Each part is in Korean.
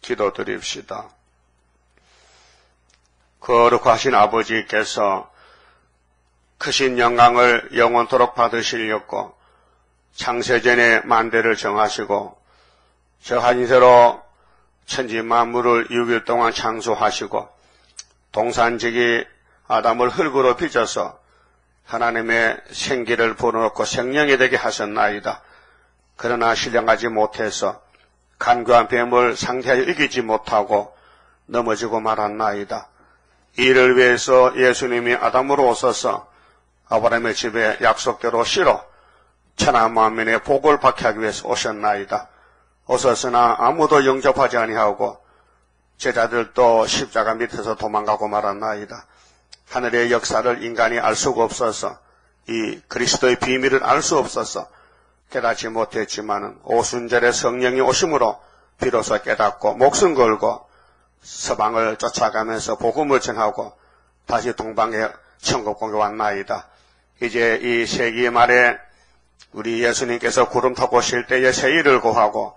기도드립시다. 거룩하신 아버지께서 크신 영광을 영원토록 받으시려고 창세전에 만대를 정하시고 저 한세로 천지 만물을 6일 동안 창조하시고 동산지기 아담을 흙으로 빚어서 하나님의 생기를 불어넣고 생명이 되게 하셨나이다. 그러나 신령하지 못해서 간교한 뱀을 상대하여 이기지 못하고 넘어지고 말았나이다. 이를 위해서 예수님이 아담으로 오셔서 아브라함의 집에 약속대로 실어 천하 만민의 복을 받게 하기 위해서 오셨나이다. 오셨으나 아무도 영접하지 아니하고 제자들도 십자가 밑에서 도망가고 말았나이다. 하늘의 역사를 인간이 알 수가 없어서 이 그리스도의 비밀을 알 수 없어서 깨닫지 못했지만은 오순절에 성령이 오심으로 비로소 깨닫고 목숨 걸고 서방을 쫓아가면서 복음을 전하고 다시 동방에 천국공에 왔나이다. 이제 이 세기 말에 우리 예수님께서 구름 타고 오실 때에 세일을 고하고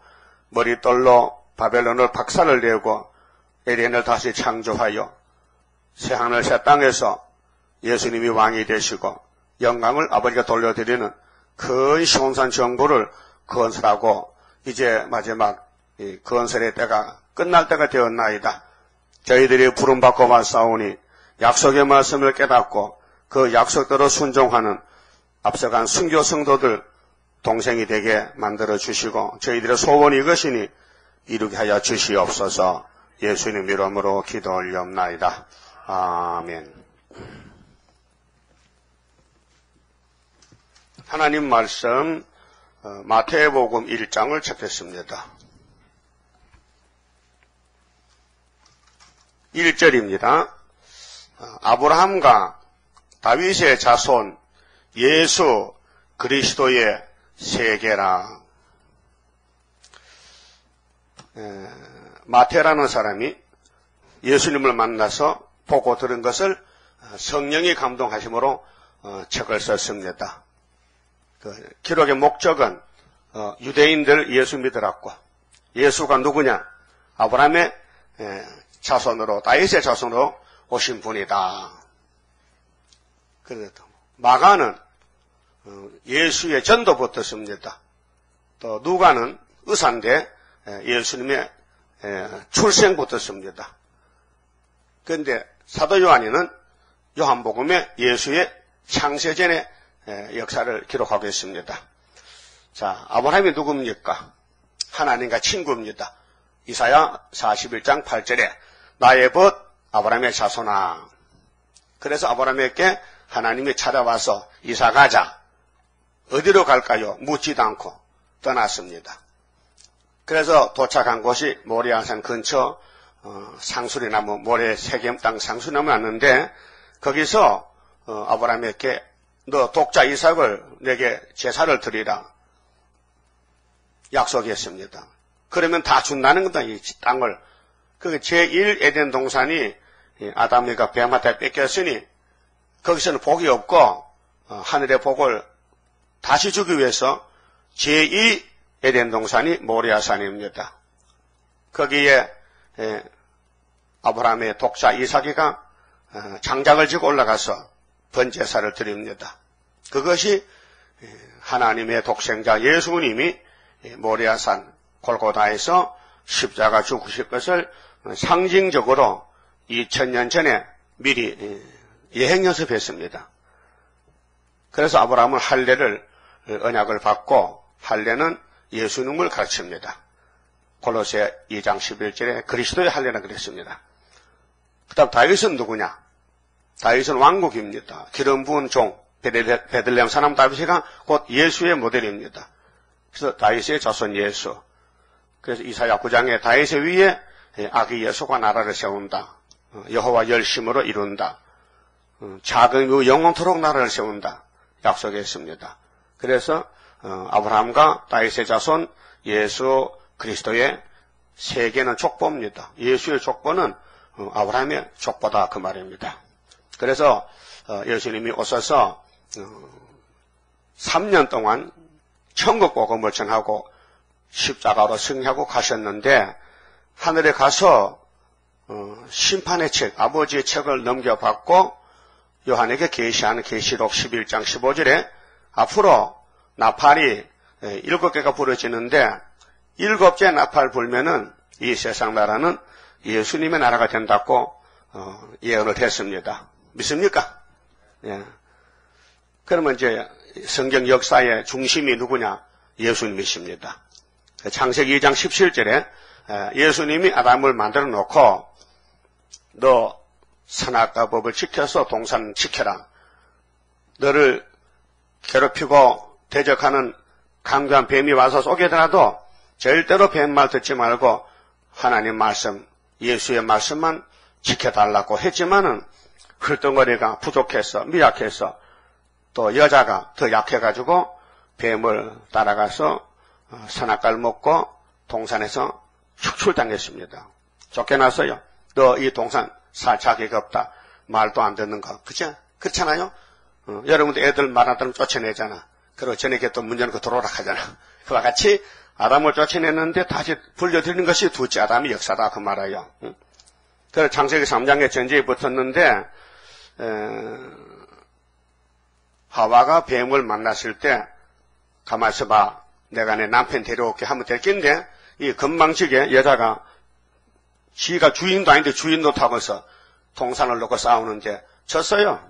머릿돌로 바벨론을 박살을 내고 에덴을 다시 창조하여 새하늘 새 땅에서 예수님이 왕이 되시고 영광을 아버지가 돌려드리는 큰 시온산 정부를 건설하고 이제 마지막 건설의 때가 끝날 때가 되었나이다. 저희들이 부름받고 왔사오니 약속의 말씀을 깨닫고 그 약속대로 순종하는 앞서간 순교 성도들 동생이 되게 만들어 주시고 저희들의 소원이 이것이니 이루게 하여 주시옵소서. 예수님 이름으로 기도 올리옵나이다. 아멘. 하나님 말씀 마태복음 1장을 찾겠습니다. 1절입니다. 아브라함과 다윗의 자손 예수 그리스도의 세계라. 마태라는 사람이 예수님을 만나서 보고 들은 것을 성령이 감동하심으로 책을 썼습니다. 그 기록의 목적은 유대인들 예수 믿으라고. 예수가 누구냐? 아브라함의 자손으로 다윗의 자손으로 오신 분이다. 그래도 마가는 예수의 전도부터 씁니다. 또 누가는 의사인데 예수님의 출생부터 씁니다. 그런데 사도 요한이는 요한복음에 예수의 창세전의 역사를 기록하고 있습니다. 자, 아브라함이 누굽니까? 하나님과 친구입니다. 이사야 41장 8절에 나의 벗 아브라함의 자손아. 그래서 아브라함에게 하나님이 찾아와서 이사 가자. 어디로 갈까요? 묻지도 않고 떠났습니다. 그래서 도착한 곳이 모리아산 근처 상수리나무 모래 세겜 땅 상수리나무 왔는데 거기서 아브라함에게 너 독자 이삭을 내게 제사를 드리라 약속했습니다. 그러면 다 준다는 겁니다. 이 땅을. 그 제1 에덴 동산이 아담이가 뱀한테 뺏겼으니 거기서는 복이 없고 하늘의 복을 다시 주기 위해서 제2 에덴 동산이 모리아산입니다. 거기에 아브라함의 독자 이삭이가 장작을 지고 올라가서 번제사를 드립니다. 그것이 하나님의 독생자 예수님이 모리아산 골고다에서 십자가 죽으실 것을 상징적으로 2000년 전에 미리 예행 연습했습니다. 그래서 아브라함은 할례를 언약을 받고 할례는 예수님을 가르칩니다. 골로새 2장 11절에 그리스도의 할례라 그랬습니다. 그 다음 다윗은 누구냐? 다윗은 왕국입니다. 기름 부은 종 베들레헴 사람 다윗이가 곧 예수의 모델입니다. 그래서 다윗의 자손 예수. 그래서 이사야 9장에 다윗의 위에 아기 예수가 나라를 세운다. 여호와 열심으로 이룬다. 작은 이후 영원토록 나라를 세운다. 약속했습니다. 그래서 아브라함과 다윗의 자손 예수 그리스도의 세계는 족보입니다. 예수의 족보는 아브라함의 족보다 그 말입니다. 그래서 예수님이 오셔서 3년 동안 천국 복음을 전하고 십자가로 승리하고 가셨는데 하늘에 가서 심판의 책, 아버지의 책을 넘겨받고 요한에게 계시하는 계시록 11장 15절에 앞으로 나팔이 7개가 부러지는데 7째 나팔 불면은 이 세상 나라는 예수님의 나라가 된다고 예언을 했습니다. 믿습니까? 예. 그러면 이제 성경 역사의 중심이 누구냐? 예수님이십니다. 창세기 2장 17절에 예수님이 아담을 만들어 놓고 너 선악과 법을 지켜서 동산 지켜라. 너를 괴롭히고 대적하는 강교한 뱀이 와서 쏘게더라도 절대로 뱀 말 듣지 말고 하나님 말씀, 예수의 말씀만 지켜달라고 했지만은 흘덩거리가 부족해서 미약해서 또 여자가 더 약해가지고 뱀을 따라가서 선악과를 먹고 동산에서 축출당했습니다. 쫓겨나서요. 너 이 동산 살 자격 없다. 말도 안 듣는 거. 그죠? 그렇잖아요? 여러분들 애들 말 안 들으면 쫓아내잖아. 그리고 저녁에 또 문 열고 들어오라 하잖아. 그와 같이 아담을 쫓아냈는데 다시 불려드리는 것이 둘째 아담의 역사다. 그 말이에요. 그래서 창세기 3장에 전쟁이 붙었는데 하와가 뱀을 만났을 때 가만히 있어봐. 내가 내 남편 데려올게 하면 될 낀데 이 건방지게 여자가 지가 주인도 아닌데 주인도 타고서 동산을 놓고 싸우는데 졌어요.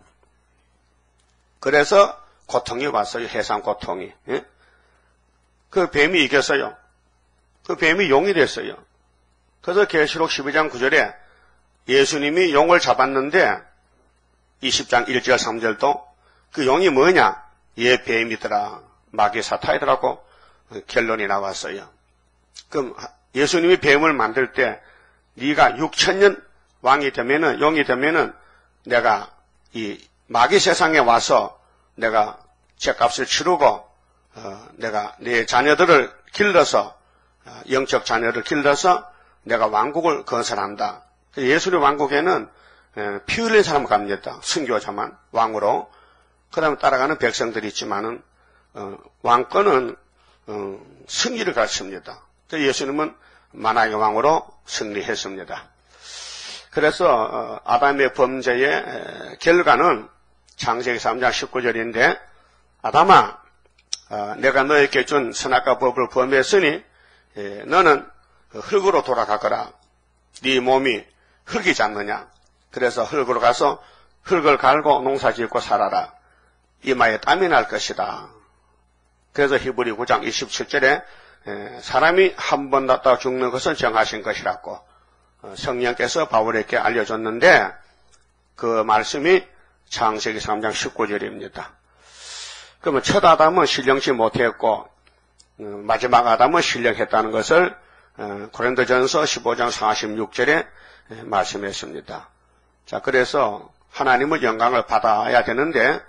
그래서 고통이 왔어요. 해상 고통이. 예? 그 뱀이 이겼어요. 그 뱀이 용이 됐어요. 그래서 계시록 12장 9절에 예수님이 용을 잡았는데 20장 1절 3절도 그 용이 뭐냐? 얘 뱀이더라. 마귀 사탄이더라고 결론이 나왔어요. 그럼 예수님이 뱀을 만들 때 네가 6,000년 왕이 되면은 용이 되면은 내가 이 마귀 세상에 와서 내가 죗값을 치르고 내가 네 자녀들을 길러서 영적 자녀를 길러서 내가 왕국을 건설한다. 예수의 왕국에는 피 흘린 사람 갑니다. 순교자만 왕으로. 그 다음에 따라가는 백성들이 있지만은 왕권은 승리를 가르칩니다. 예수님은 만왕의 왕으로 승리했습니다. 그래서 아담의 범죄의 결과는 창세기 3장 19절인데 아담아 내가 너에게 준 선악과 법을 범했으니 너는 흙으로 돌아가거라. 네 몸이 흙이지 않느냐. 그래서 흙으로 가서 흙을 갈고 농사짓고 살아라. 이마에 땀이 날 것이다. 그래서 히브리 9장 27절에 사람이 한 번 났다 죽는 것은 정하신 것이라고 성령께서 바울에게 알려줬는데 그 말씀이 창세기 3장 19절입니다. 그러면 첫 아담은 신령치 못했고 마지막 아담은 신령했다는 것을 고린도전서 15장 46절에 말씀했습니다. 자, 그래서 하나님의 영광을 받아야 되는데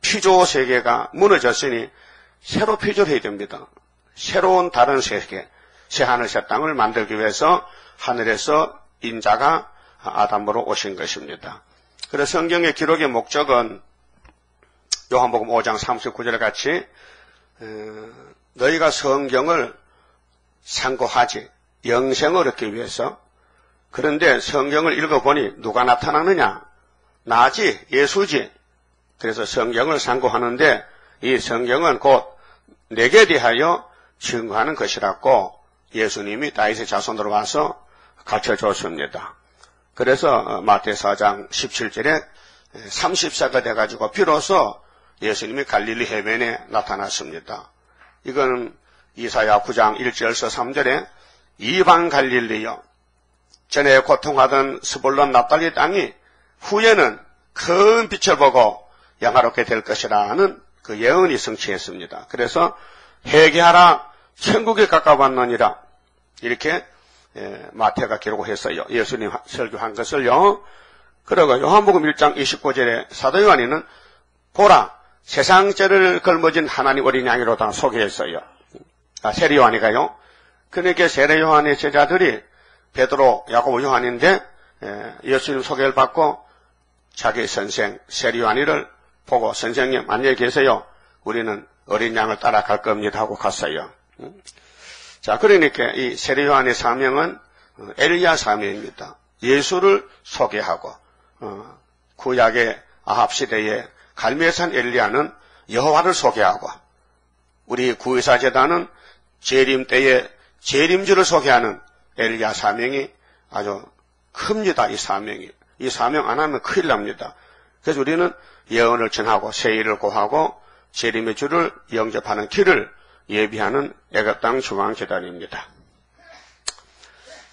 피조 세계가 무너졌으니 새로 피조를 해야 됩니다. 새로운 다른 세계, 새하늘 새 땅을 만들기 위해서 하늘에서 인자가 아담으로 오신 것입니다. 그래서 성경의 기록의 목적은 요한복음 5장 39절 같이 너희가 성경을 상고하지 영생을 얻기 위해서. 그런데 성경을 읽어보니 누가 나타나느냐? 나지, 예수지. 그래서 성경을 상고하는데 이 성경은 곧 내게 대하여 증거하는 것이라고 예수님이 다윗의 자손으로 와서 가르쳐줬습니다. 그래서 마태 4장 17절에 30세가 돼가지고 비로소 예수님이 갈릴리 해변에 나타났습니다. 이건 이사야 9장 1절서 3절에 이방 갈릴리요 전에 고통하던 스불론 납달리 땅이 후에는 큰 빛을 보고 영화롭게 될 것이라는 그 예언이 성취했습니다. 그래서 회개하라 천국에 가까웠느니라 이렇게 마태가 기록했어요. 예수님 설교한 것을요. 그리고 요한복음 1장 29절에 사도 요한이는 보라 세상 죄를 걸머진 하나님 어린 양이로다 소개했어요. 세례 요한이가요. 그러니까 세례 요한의 제자들이 베드로, 야고보, 요한인데 예수님 소개를 받고 자기 선생 세례 요한이를 보고 선생님 안녕히 계세요. 우리는 어린 양을 따라갈 겁니다 하고 갔어요. 자, 그러니까 이 세례 요한의 사명은 엘리야 사명입니다. 예수를 소개하고 구약의 아합 시대에 갈멜산 엘리야는 여호와를 소개하고 우리 구의사 제단은 재림 때에 재림주를 소개하는 엘리야 사명이 아주 큽니다. 이 사명이. 이 사명 안 하면 큰일 납니다. 그래서 우리는 예언을 전하고 세일을 고하고 재림의 주를 영접하는 길을 예비하는 애굽 땅 중앙재단입니다.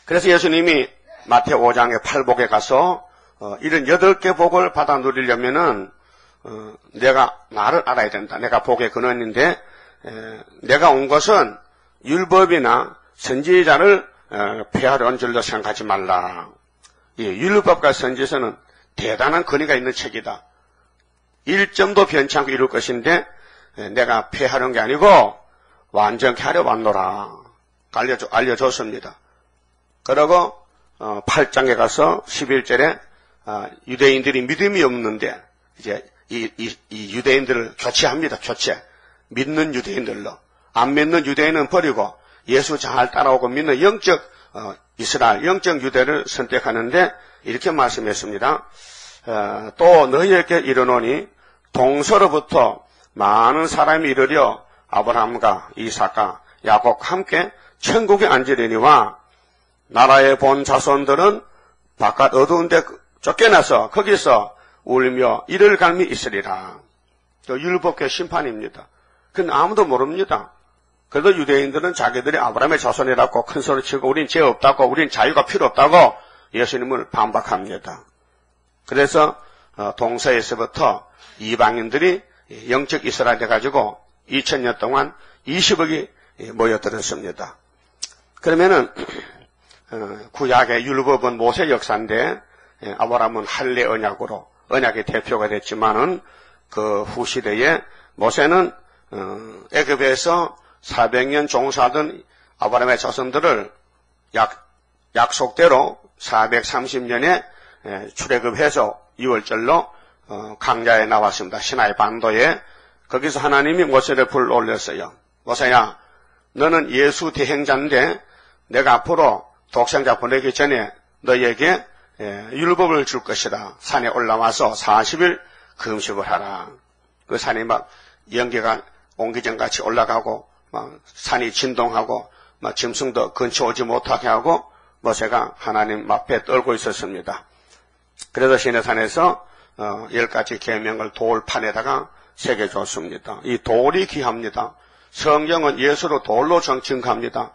그래서 예수님이 마태오 5장의 팔복에 가서 이런 8개 복을 받아 누리려면은 내가 나를 알아야 된다. 내가 복의 근원인데 내가 온 것은 율법이나 선지자를 폐하려 온 줄로 생각하지 말라. 율법과 선지서는 대단한 근위가 있는 책이다. 1점도 변치 않고 이룰 것인데 내가 폐하려는 게 아니고 완전케 하려 왔노라. 알려줬습니다. 그러고 8장에 가서 11절에 유대인들이 믿음이 없는데 이제 이 유대인들을 교체합니다. 교체. 믿는 유대인들로. 안 믿는 유대인은 버리고 예수 잘 따라오고 믿는 영적 이스라엘, 영적 유대를 선택하는데 이렇게 말씀했습니다. 또 너희에게 이르노니 동서로부터 많은 사람이 이르려 아브라함과 이삭과 야곱과 함께 천국에 앉으려니와 나라에 본 자손들은 바깥 어두운 데 쫓겨나서 거기서 울며 이를 갈미 있으리라. 율법계 심판입니다. 그건 아무도 모릅니다. 그래도 유대인들은 자기들이 아브라함의 자손이라고 큰 소리 치고 우린 죄 없다고 우린 자유가 필요 없다고 예수님을 반박합니다. 그래서 동서에서부터 이방인들이 영적 이스라엘 돼가지고 2000년 동안 20억이 모여들었습니다. 그러면은 구약의 율법은 모세 역사인데 아브라함은 할례 언약으로 언약의 대표가 됐지만은 그 후시대에 모세는 애굽에서 400년 종사하던 아브라함의 자손들을 약속대로 430년에 출애굽해서 6월절로 강야에 나왔습니다. 시나이 반도에. 거기서 하나님이 모세를 불러올렸어요. 모세야, 너는 예수 대행자인데 내가 앞으로 독생자 보내기 전에 너에게 율법을 줄 것이다. 산에 올라와서 40일 금식을 하라. 그 산이 막 연기가 옹기정같이 올라가고 막 산이 진동하고 막 짐승도 근처 오지 못하게 하고 모세가 하나님 앞에 떨고 있었습니다. 그래서 시내산에서 10가지 계명을 돌판에다가 새겨줬습니다. 이 돌이 귀합니다. 성경은 예수로 돌로 증거합니다.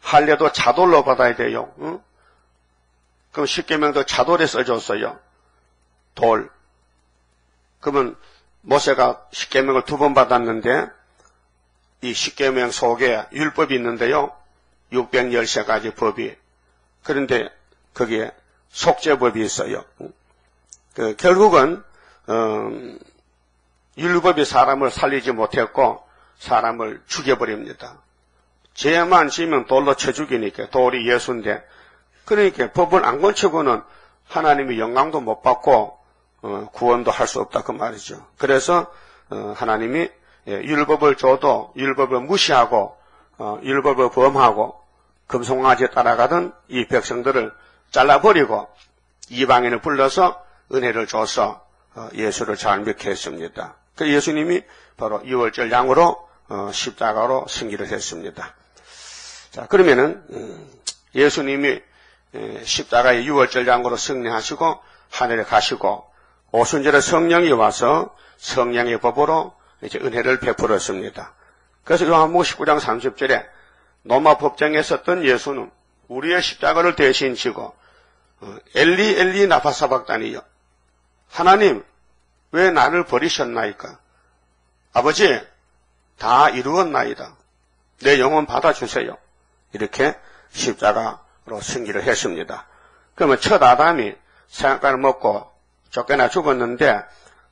할례도 자돌로 받아야 돼요. 응? 그럼 십계명도 자돌에 써줬어요. 돌. 그러면 모세가 십계명을 2번 받았는데 이 십계명 속에 율법이 있는데요. 613가지 법이. 그런데 거기에 속죄법이 있어요. 결국은 율법이 사람을 살리지 못했고 사람을 죽여버립니다. 죄만 지면 돌로 쳐 죽이니까 돌이 예수인데 그러니까 법을 안 고치고는 하나님이 영광도 못 받고 구원도 할 수 없다 그 말이죠. 그래서 하나님이 율법을 줘도 율법을 무시하고 율법을 범하고 금송아지에 따라가던 이 백성들을 잘라버리고 이방인을 불러서 은혜를 줘서 예수를 잘 믿게 했습니다. 그 예수님이 바로 6월절 양으로 십자가로 승리를 했습니다. 자, 그러면은 예수님이 십자가의 6월절 양으로 승리하시고 하늘에 가시고 오순절에 성령이 와서 성령의 법으로 이제 은혜를 베풀었습니다. 그래서 요한복음 19장 30절에 로마 법정에 섰던 예수는 우리의 십자가를 대신 지고 엘리 엘리 나파사박다니요. 하나님 왜 나를 버리셨나이까? 아버지 다 이루었나이다. 내 영혼 받아주세요. 이렇게 십자가로 승리를 했습니다. 그러면 첫 아담이 생각을 먹고 쫓겨나 죽었는데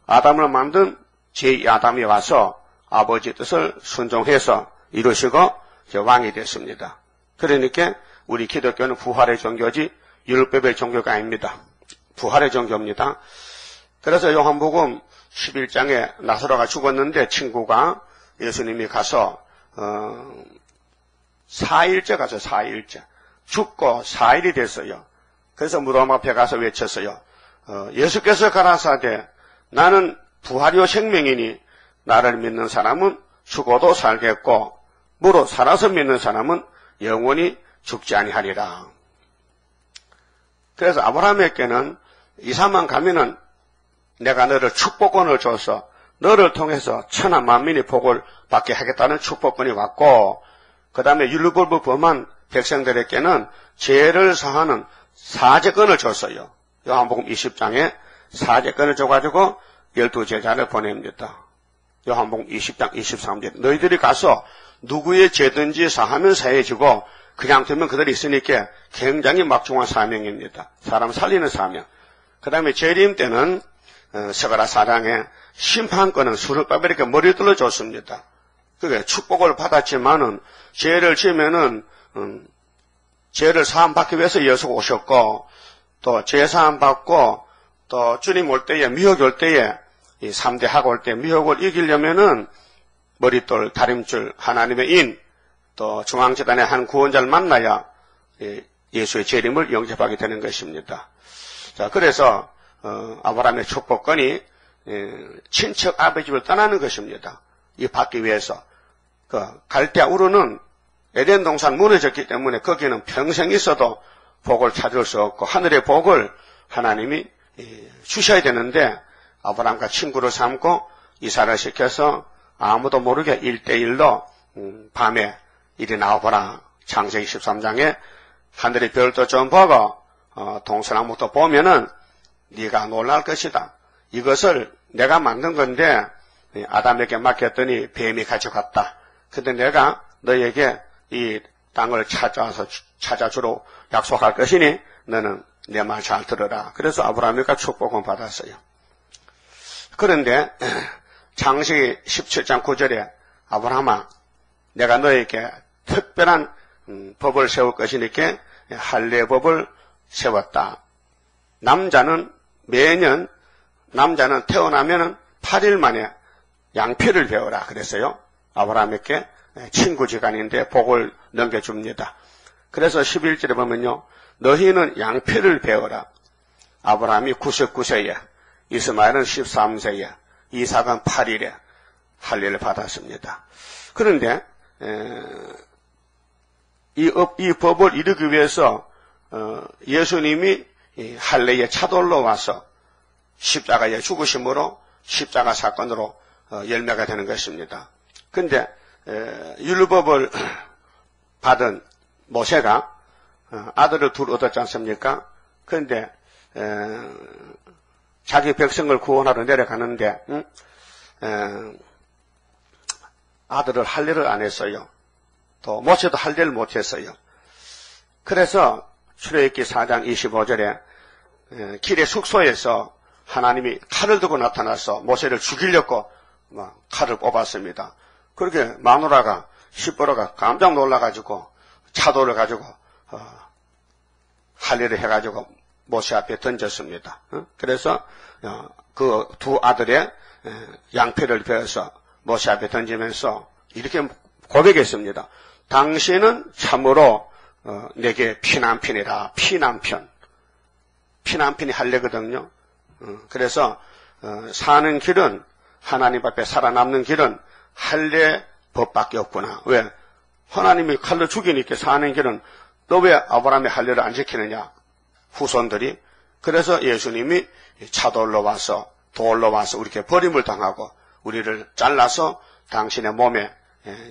아담을 만든 제2아담이 와서 아버지 뜻을 순종해서 이루시고 왕이 됐습니다. 그러니까 우리 기독교는 부활의 종교지 율법의 종교가 아닙니다. 부활의 종교입니다. 그래서 요한복음 11장에 나사로가 죽었는데 친구가 예수님이 가서 4일째 가서 4일째 죽고 4일이 됐어요. 그래서 무덤 앞에 가서 외쳤어요. 예수께서 가라사대 나는 부활이요 생명이니 나를 믿는 사람은 죽어도 살겠고 무릇 살아서 믿는 사람은 영원히 죽지 아니하리라. 그래서 아브라함에게는 이사만 가면은 내가 너를 축복권을 줘서 너를 통해서 천하 만민이 복을 받게 하겠다는 축복권이 왔고, 그 다음에 율법을 범한 백성들에게는 죄를 사하는 사제권을 줬어요. 요한복음 20장에 사제권을 줘가지고 12제자를 보냅니다. 요한복음 20장 23절 너희들이 가서 누구의 죄든지 사하면 사해지고 그냥 두면 그들이 있으니까 굉장히 막중한 사명입니다. 사람 살리는 사명. 그 다음에 재림 때는 스가랴 4장에 심판권은 수르바벨에게 머리들로 줬습니다. 그게 축복을 받았지만은 죄를 지으면은 죄를 사함 받기 위해서 예수가 오셨고 또 죄 사함 받고 또 주님 올 때에 미혹이 올 때에 이 3대 하고 올 때 미혹을 이기려면은 머릿돌 다림줄 하나님의 인 또 중앙재단의 한 구원자를 만나야 예수의 재림을 영접하게 되는 것입니다. 자, 그래서 아브라함의 축복권이 친척 아버지 집을 떠나는 것입니다. 이 받기 위해서. 갈대아 우르는 에덴 동산 무너졌기 때문에 거기는 평생 있어도 복을 찾을 수 없고 하늘의 복을 하나님이 주셔야 되는데 아브라함과 친구를 삼고 이사를 시켜서 아무도 모르게 1대1로 밤에 이리 나와보라. 창세기 13장에 하늘의 별도 좀 보고 동서남북도 보면은 네가 놀랄 것이다. 이것을 내가 만든 건데 아담에게 맡겼더니 뱀이 가져갔다. 근데 내가 너에게 이 땅을 찾아주러 약속할 것이니 너는 내 말 잘 들어라. 그래서 아브라함이가 축복을 받았어요. 그런데 창세기 17장 9절에 아브라함아 내가 너에게 특별한 법을 세울 것이니까 할례법을 세웠다. 남자는 태어나면은 8일 만에 양피를 배워라 그랬어요. 아브라함에게 친구지간인데 복을 넘겨줍니다. 그래서 11절에 보면요. 너희는 양피를 배워라. 아브라함이 99세에 이스마엘은 13세에 이삭은 8일에 할례를 받았습니다. 그런데 이 법을 이루기 위해서 예수님이 할례의 차돌로 와서 십자가의 죽으심으로 십자가 사건으로 열매가 되는 것입니다. 그런데 율법을 받은 모세가 아들을 둘 얻었지 않습니까? 그런데 자기 백성을 구원하러 내려가는데 아들을 할례를 안 했어요. 또 모세도 할례를 못했어요. 그래서 출애굽기 4장 25절에 길의 숙소에서 하나님이 칼을 들고 나타나서 모세를 죽이려고 칼을 뽑았습니다. 그렇게 마누라가 시보라가 깜짝 놀라가지고 차돌을 가지고 할례를 해가지고 모세 앞에 던졌습니다. 그래서 그 두 아들의 양피를 베어서 모세 앞에 던지면서 이렇게 고백했습니다. 당신은 참으로 내게 피난편이라. 피난편이 할례거든요. 그래서 사는 길은 하나님 앞에 살아남는 길은 할례 법밖에 없구나. 왜? 하나님이 칼로 죽이니까 사는 길은 너 왜 아브라함의 할례를 안 지키느냐? 후손들이. 그래서 예수님이 차돌로 와서 돌로 와서 이렇게 버림을 당하고 우리를 잘라서 당신의 몸에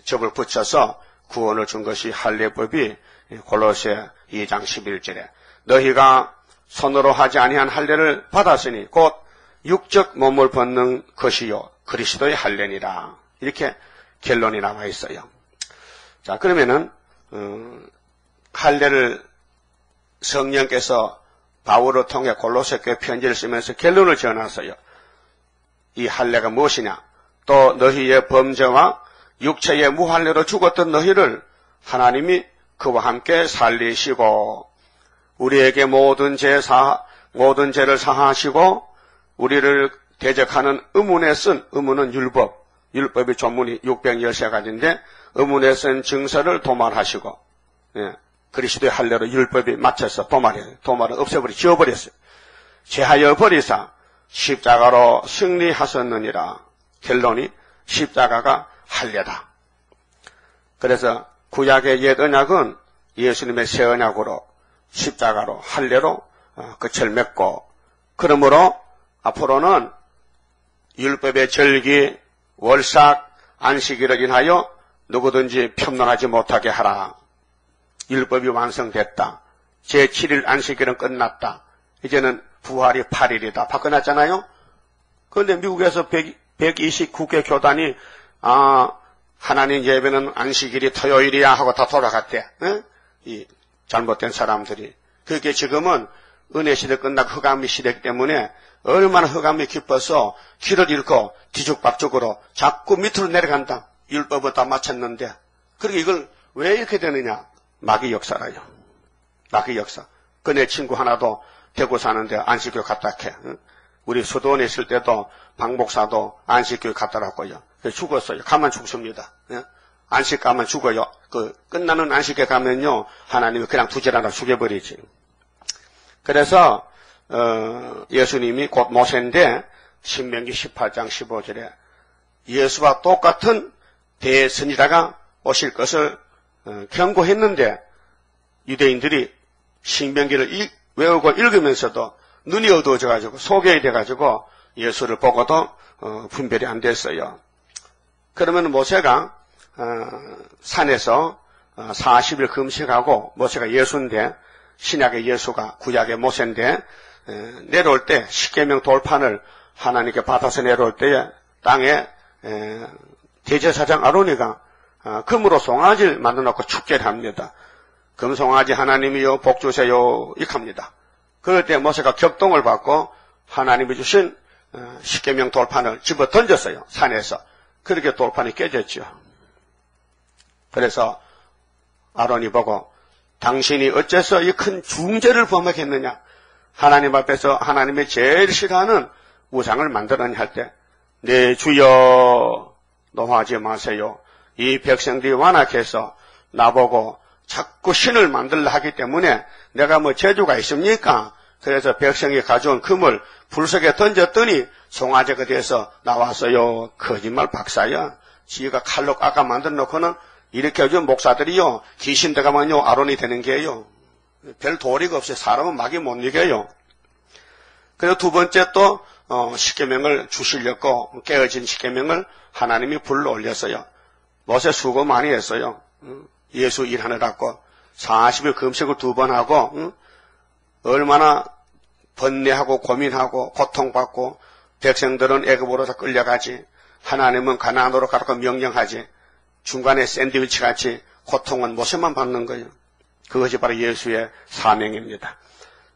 접을 붙여서 구원을 준 것이 할례법이 골로새 2장 11절에 너희가 손으로 하지 아니한 할례를 받았으니 곧 육적 몸을 벗는 것이요 그리스도의 할례니라. 이렇게 결론이 나와 있어요. 자, 그러면은 할례를 성령께서 바울을 통해 골로새 교회 편지를 쓰면서 결론을 지어놨어요. 이 할례가 무엇이냐? 또 너희의 범죄와 육체의 무할례로 죽었던 너희를 하나님이 그와 함께 살리시고 우리에게 모든 죄를 사하시고 우리를 대적하는 의문에 쓴 의문은 율법이 전문이 613가지인데 의문에 쓴 증서를 도말하시고 그리스도의 할례로 율법이 맞춰서 도말을 지워버렸어요. 제하여 버리사 십자가로 승리하셨느니라. 결론이 십자가가 할례다. 그래서 구약의 옛 언약은 예수님의 새 언약으로 십자가로 할례로 끝을 맺고, 그러므로 앞으로는 율법의 절기, 월삭, 안식일을 인하여 누구든지 편론하지 못하게 하라. 율법이 완성됐다. 제7일 안식일은 끝났다. 이제는 부활이 8일이다. 바꿔놨잖아요. 그런데 미국에서 129개 교단이 하나님 예배는 안식일이 토요일이야 하고 다 돌아갔대. 에? 이 잘못된 사람들이. 그게 지금은 은혜 시대 끝나고 흑암의 시대이기 때문에 얼마나 흑암이 깊어서 길을 잃고 뒤죽박죽으로 자꾸 밑으로 내려간다. 율법을 다 마쳤는데. 그러니까 이걸 왜 이렇게 되느냐? 마귀 역사라요. 마귀 역사. 그 내 친구 하나도 대구 사는데 안식교 갔다 해. 우리 수도원에 있을 때도 박 목사도 안식교 갔다 왔고요. 죽었어요. 가만 죽습니다. 안식 가면 죽어요. 끝나는 안식에 가면요, 하나님이 그냥 두지라나 죽여버리지. 그래서 예수님이 곧 모세인데 신명기 18장 15절에 예수와 똑같은 대선지자가 오실 것을 경고했는데, 유대인들이 신명기를 외우고 읽으면서도 눈이 어두워져가지고 소경이 돼가지고 예수를 보고도 분별이 안 됐어요. 그러면 모세가 산에서 40일 금식하고, 모세가 예수인데 신약의 예수가 구약의 모세인데, 내려올 때 십계명 돌판을 하나님께 받아서 내려올 때에 땅에 대제사장 아론이가 금으로 송아지를 만들어놓고 축제를 합니다. 금송아지 하나님이요 복 주세요 이렇게 합니다. 그럴 때 모세가 격동을 받고 하나님이 주신 십계명 돌판을 집어 던졌어요. 산에서. 그렇게 돌판이 깨졌죠. 그래서 아론이 보고 당신이 어째서 이 큰 중죄를 범했느냐, 하나님 앞에서 하나님이 제일 싫어하는 우상을 만들었냐 할 때, 네 주여 노하지 마세요. 이 백성들이 완악해서 나보고 자꾸 신을 만들려 하기 때문에 내가 뭐 재주가 있습니까? 그래서 백성이 가져온 금을 불 속에 던졌더니 송아지가 돼서 나왔어요. 거짓말 박사야. 지가 칼로 깎아 만들어 놓고는 이렇게 요즘 목사들이요, 귀신 들어가면요 아론이 되는 게요. 별 도리가 없어요. 사람은 막이 못 이겨요. 그리고 두 번째 또 십계명을 주시려고 깨어진 십계명을 하나님이 불러 올렸어요. 모세 수고 많이 했어요. 예수 일하느라고 40일 금식을 2번 하고, 얼마나 번뇌하고 고민하고 고통받고, 백성들은 애굽으로 끌려가지, 하나님은 가나안으로 가라고 명령하지, 중간에 샌드위치 같이 고통은 모세만 받는 거예요. 그것이 바로 예수의 사명입니다.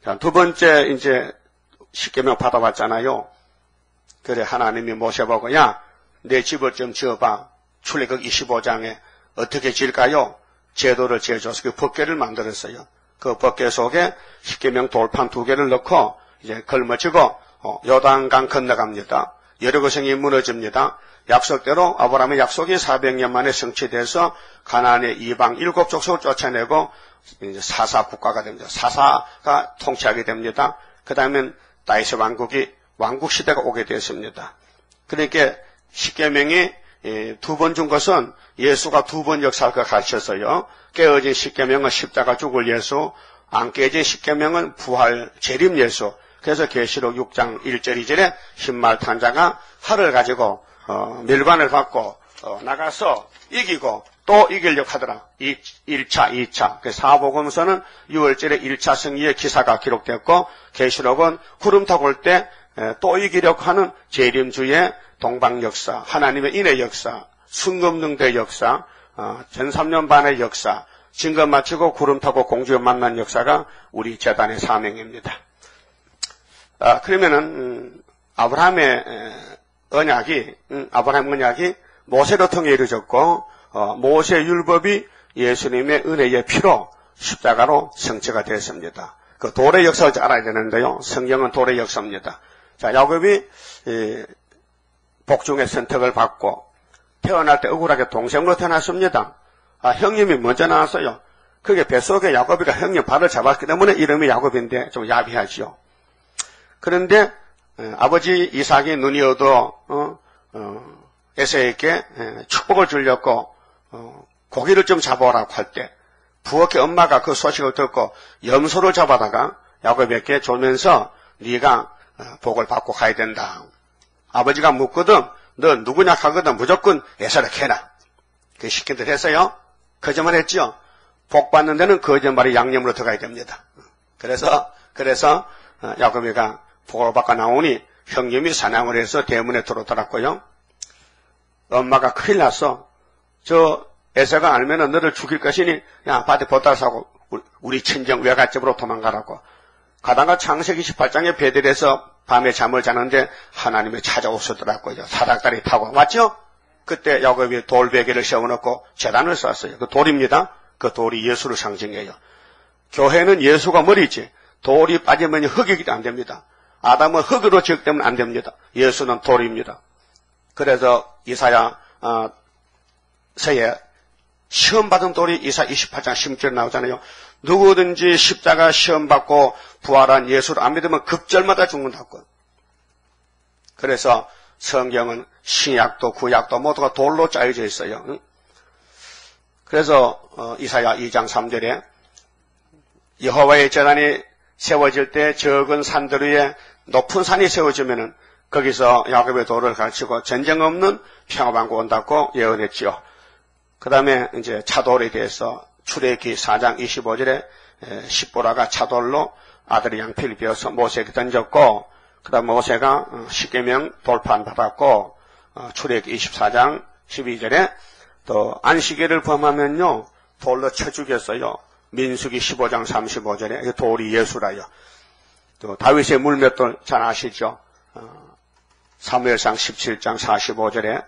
자, 두 번째 이제 십계명 받아봤잖아요. 그래 하나님이 모세 보고, 야, 내 집을 좀 지어봐. 출애굽 25장에 어떻게 지을까요? 제도를 지어줘서 그 법궤를 만들었어요. 그 법궤 속에 십계명 돌판 2개를 넣고 이제 걸머지고 요단강 건너갑니다. 여리고성이 무너집니다. 약속대로 아브라함의 약속이 400년 만에 성취돼서 가나안의 이방 7족속을 쫓아내고 이제 사사 국가가 됩니다. 사사가 통치하게 됩니다. 그 다음엔 다윗의 왕국 시대가 오게 됐습니다. 그러니까 십계명이 2번 준 것은 예수가 2번 역사할 것 가르쳤어요. 깨어진 십계명은 십자가 죽을 예수, 안 깨진 십계명은 부활 재림 예수. 그래서 계시록 6장 1절 2절에 흰말 탄자가 활을 가지고 멸관을 받고 나가서 이기고 또 이기려고 하더라. 1차, 2차. 그 사복음서는 6월절에 1차 승리의 기사가 기록됐고, 계시록은 구름 타고 올 때 또 이기려고 하는 재림주의 동방 역사, 하나님의 인의 역사, 순금능대 역사, 전 3년 반의 역사, 증거 마치고 구름 타고 공주에 만난 역사가 우리 재단의 사명입니다. 그러면은 아브라함의 언약이 모세로 통해 이루어졌고, 모세 율법이 예수님의 은혜의 피로 십자가로 성취가 되었습니다. 그 돌의 역사를 알아야 되는데요. 성경은 돌의 역사입니다. 자, 야곱이 복중의 선택을 받고 태어날 때 억울하게 동생으로 태어났습니다. 형님이 먼저 나왔어요. 그게 뱃속에 야곱이가 형님 발을 잡았기 때문에 이름이 야곱인데 좀 야비하지요. 그런데 아버지 이삭이 눈이 어두워 에서에게 축복을 주려고 고기를 좀 잡아오라고 할 때 부엌에 엄마가 그 소식을 듣고 염소를 잡아다가 야곱에게 주면서 네가 복을 받고 가야 된다. 아버지가 묻거든 너 누구냐 하거든 무조건 에서를 캐라. 그 시킨 대로 했어요. 거짓말 했지요. 복 받는 데는 거짓말이 양념으로 들어가야 됩니다. 그래서 야곱이가 복을 받고 나오니 형님이 사냥을 해서 대문에 들어들었고요. 엄마가 큰일 났어. 저 에서가 알면은 너를 죽일 것이니 야 밭에 보따리 사고 우리 친정 외갓집으로 도망가라고. 가다가 창세기 18장에 베델에서 밤에 잠을 자는데 하나님이 찾아오시더라고요. 사닥다리 타고 왔죠? 그때 야곱이 돌베개를 세워놓고 제단을 쐈어요. 그 돌입니다. 그 돌이 예수를 상징해요. 교회는 예수가 머리지 돌이 빠지면 흙이기도 안 됩니다. 아담은 흙으로 지었기 때문에 안 됩니다. 예수는 돌입니다. 그래서 이사야 서에 시험받은 돌이 이사 28장 16절에 나오잖아요. 누구든지 십자가 시험받고 부활한 예수를 안 믿으면 급절마다 죽는다고. 그래서 성경은 신약도 구약도 모두가 돌로 짜여져 있어요. 그래서 이사야 2장 3절에 여호와의 제단이 세워질 때 적은 산들 위에 높은 산이 세워지면은 거기서 야곱의 도를 가르치고 전쟁 없는 평화방구 온다고 예언했지요. 그 다음에 이제 차돌에 대해서 출애굽기 4장 25절에 십보라가 차돌로 아들의 양피를 베어서 모세에게 던졌고, 그 다음 모세가 십계명 돌판 받았고, 출애굽기 24장 12절에 또 안식일을 범하면요 돌로 쳐 죽였어요. 민수기 15장 35절에 돌이 예수라요. 또 다윗의 물맷돌 잘 아시죠? 사무엘상 17장 45절에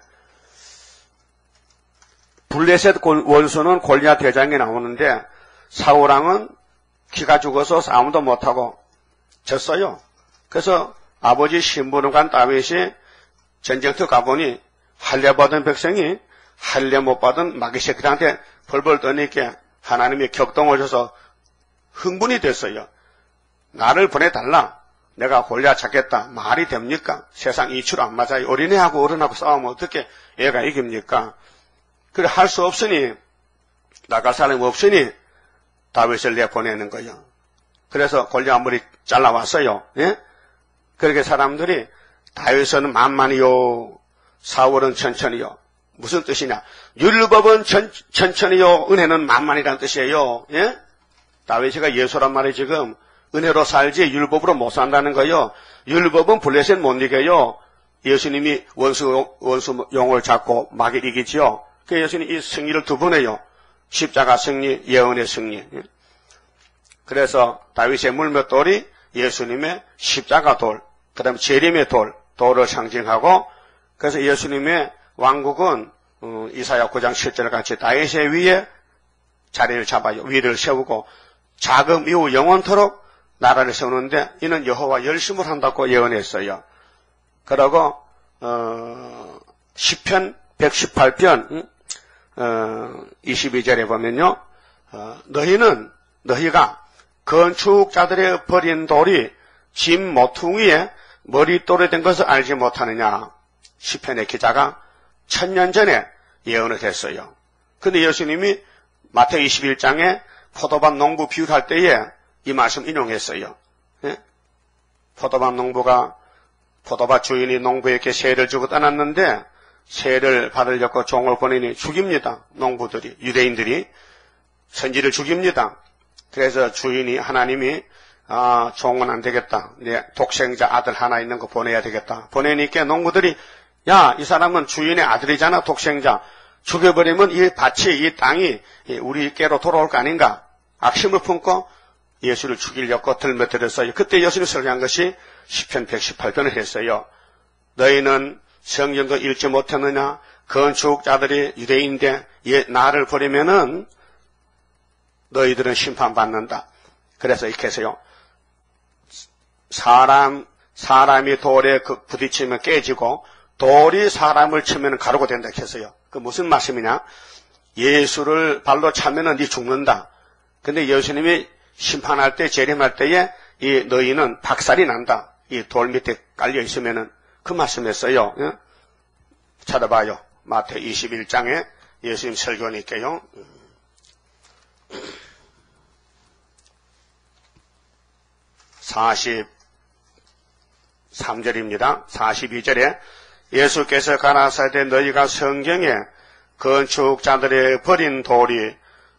블레셋 원수는 골리앗 대장에 나오는데 사울왕은 기가 죽어서 싸움도 못하고 졌어요. 그래서 아버지 신부름관 다윗이 전쟁터 가보니 할례 받은 백성이 할례 못 받은 마귀새끼들한테 벌벌 떠니까 하나님이 격동하셔서 흥분이 됐어요. 나를 보내달라. 내가 골리앗 잡겠다. 말이 됩니까? 세상 이치로 안 맞아요. 어린애하고 어른하고 싸우면 어떻게 애가 이깁니까? 그래 할 수 없으니 나갈 사람이 없으니 다윗을 내보내는 거예요. 그래서 골리앗 머리 잘라왔어요. 예? 그렇게 사람들이 다윗은 만만히요 사울은 천천히요. 무슨 뜻이냐? 율법은 천천히요 은혜는 만만이라는 뜻이에요. 예? 다윗이가 예수란 말이 지금 은혜로 살지 율법으로 못 산다는 거예요. 율법은 블레셋 못 이겨요. 예수님이 원수 용을 잡고 마귀를 이기지요. 그 예수님이 이 승리를 두 번 해요. 십자가 승리, 예언의 승리. 그래서 다윗의 물맷돌이 예수님의 십자가 돌, 그 다음에 재림의 돌을 상징하고, 그래서 예수님의 왕국은 이사야 9장 7절 같이 다윗의 위에 자리를 잡아요. 위를 세우고 자금 이후 영원토록 나라를 세우는데 이는 여호와 열심을 한다고 예언했어요. 그러고 시편 118편 22절에 보면요. 너희가 건축자들의 버린 돌이 짐 모퉁이에 머릿돌이 된 것을 알지 못하느냐. 시편의 기자가 1000년 전에 예언을 했어요. 근데 예수님이 마태오 21장에 포도밭 농부 비유할 때에 이 말씀 인용했어요. 예? 포도밭 농부가 포도밭 주인이 농부에게 세를 주고 떠났는데 세를 받으려고 종을 보내니 죽입니다. 농부들이, 유대인들이 선지를 죽입니다. 그래서 주인이 하나님이 종은 안 되겠다. 내 독생자 아들 하나 있는 거 보내야 되겠다. 보내니까 농부들이 야, 이 사람은 주인의 아들이잖아. 독생자. 죽여버리면 이 밭이, 이 땅이 우리께로 돌아올 거 아닌가. 악심을 품고 예수를 죽이려고 들매들었어요. 그때 예수님이 설교한 것이 시편 118편을 했어요. 너희는 성경도 읽지 못했느냐? 건축자들이 유대인인데 나를 버리면은 너희들은 심판받는다. 그래서 이렇게 해서요. 사람이 돌에 부딪히면 깨지고 돌이 사람을 치면 가루가 된다 했어요. 그 무슨 말씀이냐? 예수를 발로 차면은 네 죽는다. 근데 예수님이 심판할 때, 재림할 때에 이 너희는 박살이 난다. 이 돌 밑에 깔려 있으면은 그 말씀했어요. 찾아봐요. 마태 21장에 예수님 설교니까요. 43절입니다. 42절에 예수께서 가라사대 너희가 성경에 건축자들의 버린 돌이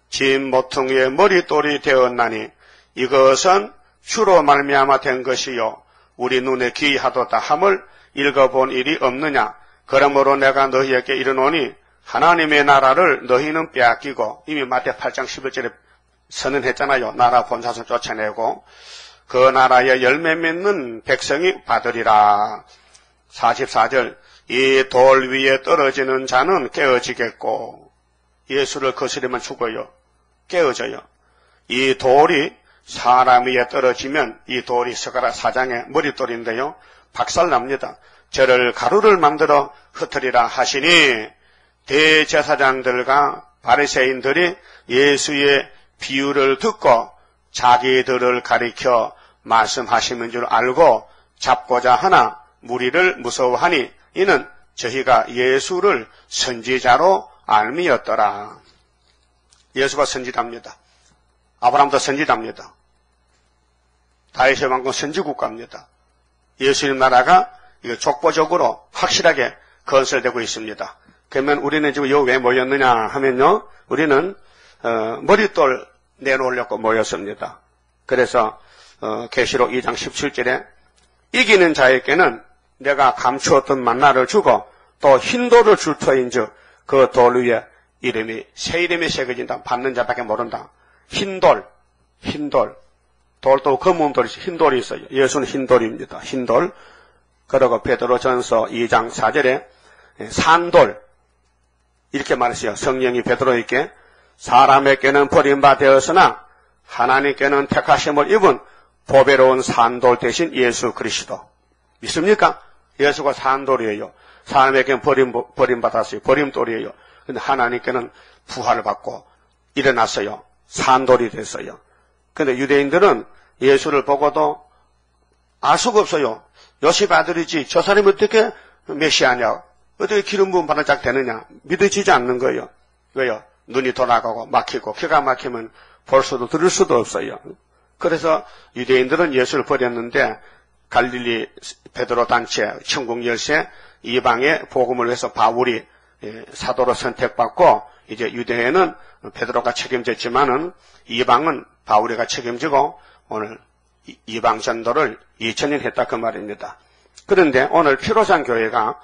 진 모퉁이의 머릿돌이 되었나니 이것은 주로 말미암아 된 것이요 우리 눈에 귀하도다 함을 읽어본 일이 없느냐. 그러므로 내가 너희에게 이르노니 하나님의 나라를 너희는 빼앗기고, 이미 마태 8장 11절에 선언했잖아요. 나라 본사서 쫓아내고 그 나라의 열매 맺는 백성이 받으리라. 44절 이 돌 위에 떨어지는 자는 깨어지겠고, 예수를 거스르면 죽어요. 깨어져요. 이 돌이 사람 위에 떨어지면 이 돌이 스가랴 4장의 머릿돌인데요. 박살납니다. 저를 가루를 만들어 흩으리라 하시니 대제사장들과 바리새인들이 예수의 비유를 듣고 자기들을 가리켜 말씀하시는 줄 알고 잡고자 하나 무리를 무서워하니 이는 저희가 예수를 선지자로 알미였더라. 예수가 선지자입니다. 아브라함도 선지자입니다. 다윗의 왕국 선지국가입니다. 예수님 나라가 족보적으로 확실하게 건설되고 있습니다. 그러면 우리는 지금 여기 왜 모였느냐 하면요, 우리는 머릿돌 내놓으려고 모였습니다. 그래서 계시록 2장 17절에 이기는 자에게는 내가 감추었던 만나를 주고 또 흰 돌을 줄 터인즉 그 돌 위에 새 이름이 새겨진다. 받는 자밖에 모른다. 흰돌. 돌도 검은 돌이 흰 돌이 있어요. 예수는 흰 돌입니다. 흰 돌. 그리고 베드로전서 2장 4절에 산돌 이렇게 말했어요. 성령이 베드로에게 사람에게는 버림받았으나 하나님께는 택하심을 입은 보배로운 산돌 대신 예수 그리스도. 믿습니까? 예수가 산돌이에요. 사람에게는 버림받았어요. 버림돌이에요. 근데 하나님께는 부활을 받고 일어났어요. 산돌이 됐어요. 근데 유대인들은 예수를 보고도 알 수가 없어요. 요셉 아들이지 저 사람이 어떻게 메시아냐, 어떻게 기름 부음 받아 작 되느냐 믿어지지 않는 거예요. 왜요? 눈이 돌아가고 막히고 기가 막히면 볼 수도 들을 수도 없어요. 그래서 유대인들은 예수를 버렸는데 갈릴리 베드로 단체 천국 열쇠 이방의 복음을 위해서 바울이 사도로 선택받고 이제 유대인은 베드로가 책임졌지만은 이방은 바울이가 책임지고 오늘 이방 전도를 2000년 했다 그 말입니다. 그런데 오늘 피로산 교회가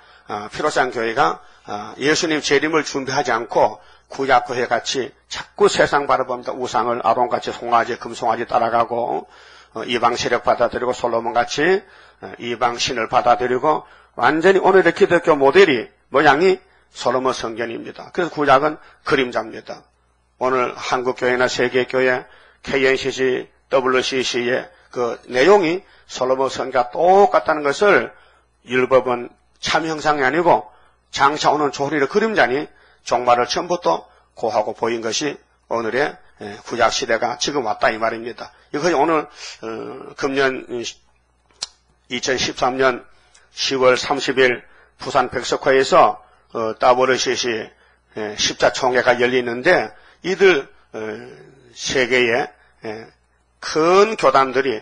예수님 재림을 준비하지 않고 구약교회 같이 자꾸 세상 바라봅니다. 우상을 아론같이 송아지 금송아지 따라가고 이방 세력 받아들이고 솔로몬같이 이방 신을 받아들이고 완전히 오늘의 기독교 모델이 모양이 솔로몬 성전입니다. 그래서 구약은 그림자입니다. 오늘 한국교회나 세계교회 KNCC, WCC의 그 내용이 솔로몬 성전과 똑같다는 것을 율법은 참 형상이 아니고 장차 오는 조리의 그림자니 종말을 처음부터 고하고 보인 것이 오늘의 구약시대가 지금 왔다 이 말입니다. 이것이 오늘 금년 2013년 10월 30일 부산 백석화에서 WCC 십자총회가 열리는데 이들 세계의 큰 교단들이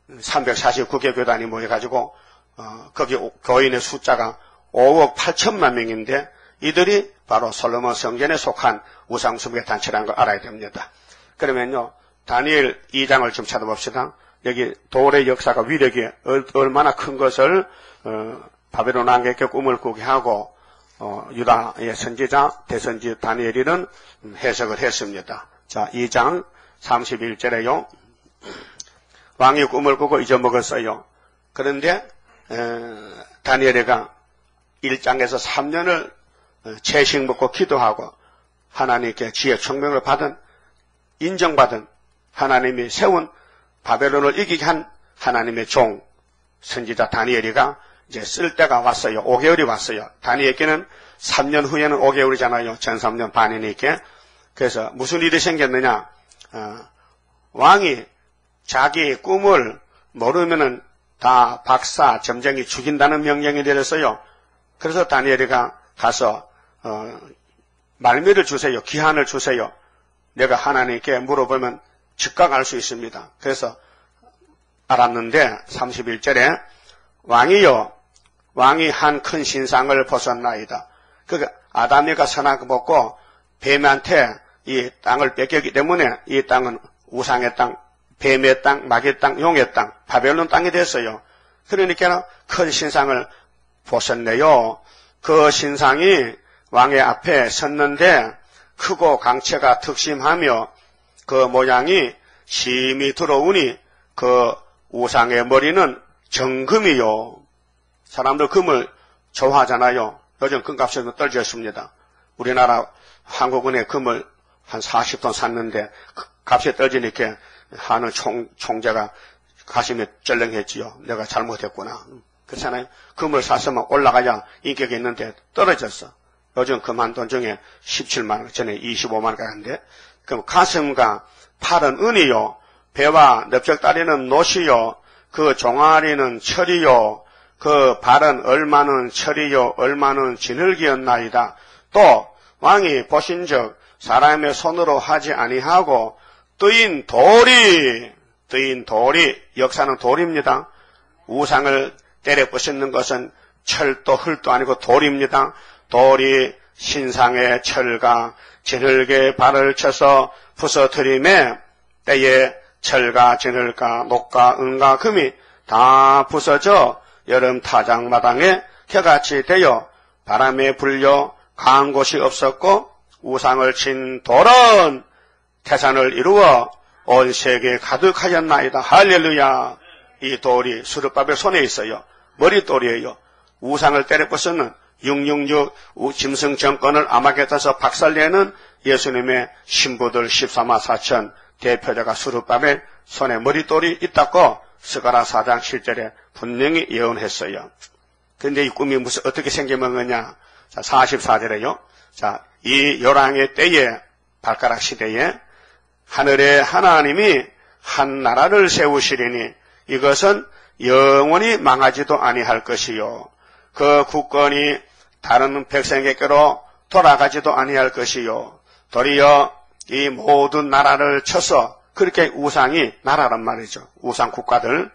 349개 교단이 모여가지고 거기 교인의 숫자가 5억 8천만 명인데 이들이 바로 솔로몬 성전에 속한 우상숭배 단체라는 걸 알아야 됩니다. 그러면요, 다니엘 2장을 좀 찾아봅시다. 여기 돌의 역사가 위력이 얼마나 큰 것을 바벨론 왕에게 꿈을 꾸게 하고 유다의 선지자 대선지 다니엘이는 해석을 했습니다. 자, 2장 31절에요. 왕이 꿈을 꾸고 잊어먹었어요. 그런데 다니엘이가 1장에서 3년을 채식 먹고 기도하고 하나님께 지혜 총명을 받은 인정받은 하나님이 세운 바벨론을 이기게 한 하나님의 종 선지자 다니엘이가 이제 쓸 때가 왔어요. 5개월이 왔어요. 다니엘에게는 3년 후에는 5개월이잖아요. 전 3년 반이니까. 그래서 무슨 일이 생겼느냐. 왕이 자기 꿈을 모르면은 다 박사, 점쟁이 죽인다는 명령이 내렸어요. 그래서 다니엘이가 가서 말미를 주세요. 기한을 주세요. 내가 하나님께 물어보면 즉각 알 수 있습니다. 그래서 알았는데 31절에 왕이요, 왕이 한 큰 신상을 벗었나이다. 그러니까 아담이가 선악을 먹고 뱀한테 이 땅을 뺏겼기 때문에 이 땅은 우상의 땅, 뱀의 땅, 마귀의 땅, 용의 땅, 바벨론 땅이 됐어요. 그러니까 큰 신상을 벗었네요. 그 신상이 왕의 앞에 섰는데 크고 강체가 특심하며 그 모양이 심히 들어오니 그 우상의 머리는 정금이요. 사람들 금을 좋아하잖아요. 요즘 금값이 떨어졌습니다. 우리나라 한국은에 금을 한 40톤 샀는데 값이 떨어지니까 하는 총재가 가슴이 쩔렁했지요. 내가 잘못했구나. 그렇잖아요. 금을 샀으면 올라가야 인격이 있는데 떨어졌어. 요즘 금 한 돈 중에 17만 원, 전에 25만 원 가는데, 그럼 가슴과 팔은 은이요, 배와 넓적다리는 노시요, 그 종아리는 철이요, 그 발은 얼마는 철이요, 얼마는 진흙이었나이다. 또 왕이 보신즉 사람의 손으로 하지 아니하고 뜨인 돌이, 역사는 돌입니다. 우상을 때려 부수는 것은 철도 흙도 아니고 돌입니다. 돌이 신상의 철과 진흙의 발을 쳐서 부서뜨림에 때에 철과 진흙과 녹과 은과 금이 다 부서져 여름 타작마당에 개같이 되어 바람에 불려 간 곳이 없었고 우상을 친 돌은 태산을 이루어 온 세계에 가득하였나이다. 할렐루야. 이 돌이 수르바벨 손에 있어요. 머릿돌이에요. 우상을 때려 부수는 666 짐승 정권을 아마겟에서 박살내는 예수님의 신부들 14만 4천 대표자가 수르바벨 손에 머릿돌이 있다고 스가랴 4장 7절에 분명히 예언했어요. 그런데 이 꿈이 어떻게 생기는 거냐? 자, 44절에요. 자, 이 요랑의 때에, 발가락 시대에 하늘에 하나님이 한 나라를 세우시리니 이것은 영원히 망하지도 아니할 것이요. 그 국권이 다른 백성에게로 돌아가지도 아니할 것이요. 도리어 이 모든 나라를 쳐서 그렇게 우상이 나라란 말이죠. 우상 국가들.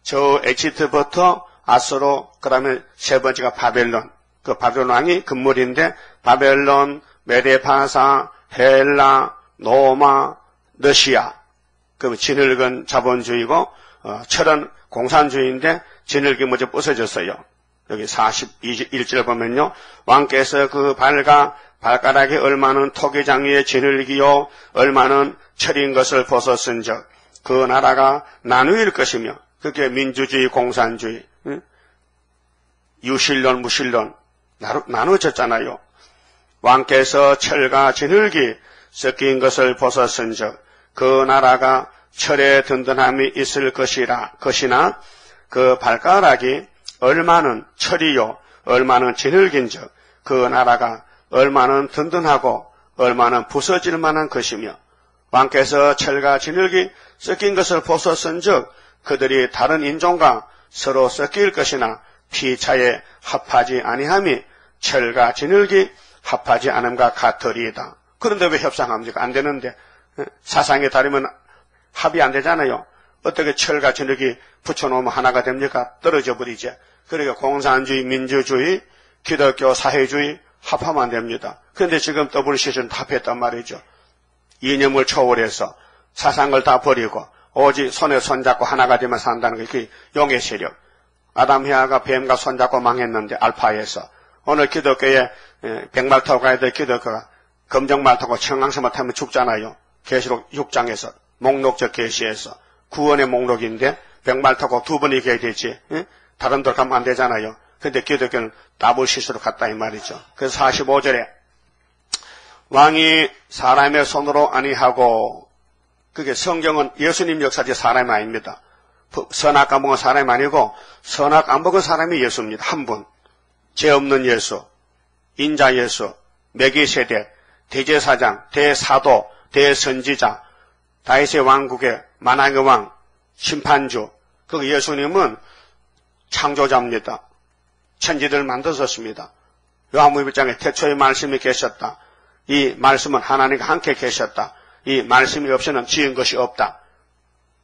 저 에집트부터 아수로, 그 다음에 세 번째가 바벨론. 그 바벨론 왕이 금물인데 바벨론, 메데파사, 헬라, 로마, 러시아. 그 진흙은 자본주의고 철은 공산주의인데 진흙이 먼저 부서졌어요. 여기 41절 보면요. 왕께서 그 발가락에 얼마는 토기장 위에 진흙이요 얼마는 철인 것을 벗었은즉 그 나라가 나누일 것이며 그게 민주주의, 공산주의, 유실론, 무실론 나누어졌잖아요. 왕께서 철과 진흙이 섞인 것을 벗었은즉 그 나라가 철의 든든함이 있을 것이나 그 발가락이 얼마는 철이요 얼마는 진흙인즉 그 나라가 얼마는 든든하고 얼마는 부서질 만한 것이며 왕께서 철과 진흙이 섞인 것을 벗었은즉 그들이 다른 인종과 서로 섞일 것이나 피차에 합하지 아니함이 철과 진흙이 합하지 않음과 같으리이다. 그런데 왜 협상합니까? 안 되는데. 사상에 따르면 합의 안 되잖아요. 어떻게 철과 진흙이 붙여놓으면 하나가 됩니까? 떨어져 버리죠. 그러니까 공산주의, 민주주의, 기독교, 사회주의 합하면 안 됩니다. 그런데 지금 WCC는 합했단 말이죠. 이념을 초월해서 사상을 다 버리고 오직 손에 손잡고 하나가 되면 산다는 게 용의 세력. 아담 헤아가 뱀과 손잡고 망했는데 알파에서 오늘 기독교에 백말 타고 가야 될 기독교가 검정말 타고 청강서만 타면 죽잖아요. 계시록 6장에서 목록적 계시에서 구원의 목록인데 백말 타고 두 번 이겨야 되지. 다른 데 가면 안 되잖아요. 근데 기독교는 WCC로 갔다 이 말이죠. 그래서 45절에 왕이 사람의 손으로 아니하고 그게 성경은 예수님 역사지 사람이 아닙니다. 선악 안 먹은 사람이 아니고 선악 안 먹은 사람이 예수입니다. 한 분. 죄 없는 예수, 인자 예수, 메기세덱, 대제사장, 대사도, 대선지자, 다윗의 왕국의 만왕의 왕, 심판주, 그 예수님은 창조자입니다. 천지를 만드셨습니다. 요한복음 1장에 태초에 말씀이 계셨다. 이 말씀은 하나님과 함께 계셨다. 이 말씀이 없이는 지은 것이 없다.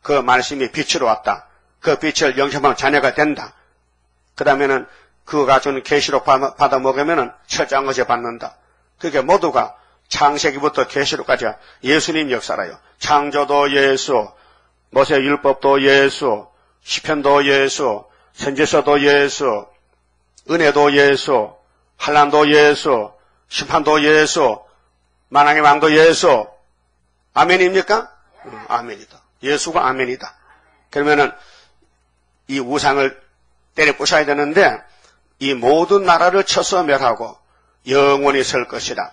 그 말씀이 빛으로 왔다. 그 빛을 영접하면 자녀가 된다. 그 다음에는 그가 주는 계시록 받아 먹으면 철저한 것에 받는다. 그게 모두가 창세기부터 계시록까지 예수님 역사라요. 창조도 예수, 모세 율법도 예수, 시편도 예수, 선지서도 예수, 은혜도 예수, 환난도 예수, 심판도 예수, 만왕의 왕도 예수. 아멘입니까? 아멘이다. 예수가 아멘이다. 그러면은 이 우상을 때려 부셔야 되는데 이 모든 나라를 쳐서 멸하고 영원히 설 것이다.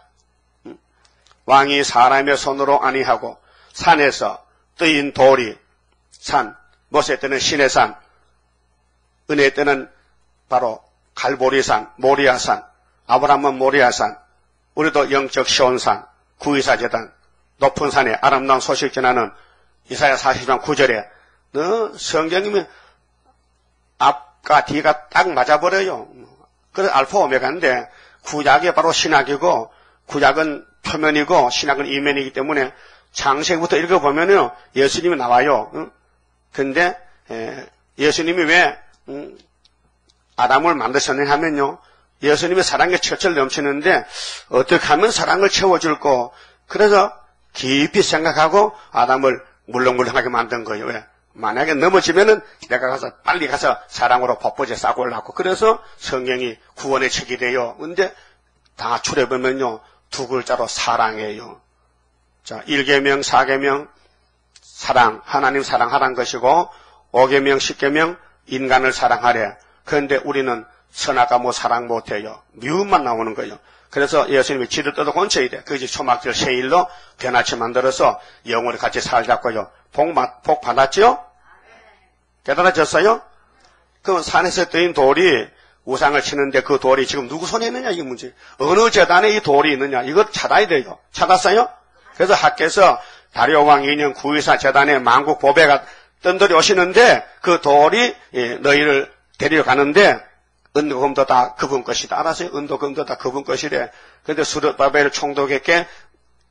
왕이 사람의 손으로 아니하고 산에서 뜨인 돌이 산, 모세 때는 신의 산, 은혜 때는 바로 갈보리산, 모리아산, 아브라함은 모리아산, 우리도 영적 시온산, 구의사재단, 높은 산에 아름다운 소식 전하는 이사야 40장 9절에 너 성경이면 앞과 뒤가 딱 맞아버려요. 그래서 알파 오메가인데 구약이 바로 신약이고 구약은 표면이고 신약은 이면이기 때문에 창세기부터 읽어보면요 예수님이 나와요. 근데 예수님이 왜 아담을 만드셨느냐 하면요 예수님의 사랑이 철철 넘치는데 어떻게 하면 사랑을 채워줄까 그래서 깊이 생각하고 아담을 물렁물렁하게 만든 거예요. 왜? 만약에 넘어지면은 내가 가서 빨리 가서 사랑으로 법보제 싸고 올라고 그래서 성경이 구원의 책이 돼요. 근데 다 추려보면요 두 글자로 사랑이에요. 자 1계명 4계명 사랑 하나님 사랑하라는 것이고 5계명 10계명 인간을 사랑하래. 그런데 우리는 선악과 뭐 사랑 못해요. 미움만 나오는 거예요. 그래서 예수님이 지를 뜯어 건쳐야 돼. 그것이 초막절 세일로 변화치 만들어서 영원히 같이 살자고요. 복 받았죠? 깨달아졌어요? 그럼 산에서 뜨인 돌이 우상을 치는데 그 돌이 지금 누구 손에 있느냐 이게 문제. 어느 재단에 이 돌이 있느냐 이걸 찾아야 돼요. 찾았어요? 그래서 학교에서 다리오 왕 2년 구의사 재단에 만국 보배가 뜬돌이 오시는데 그 돌이 너희를 데리러 가는데 은도금도 다 그분 것이다. 알았어요? 은도금도 다 그분 것이래. 그런데 수르바벨 총독에게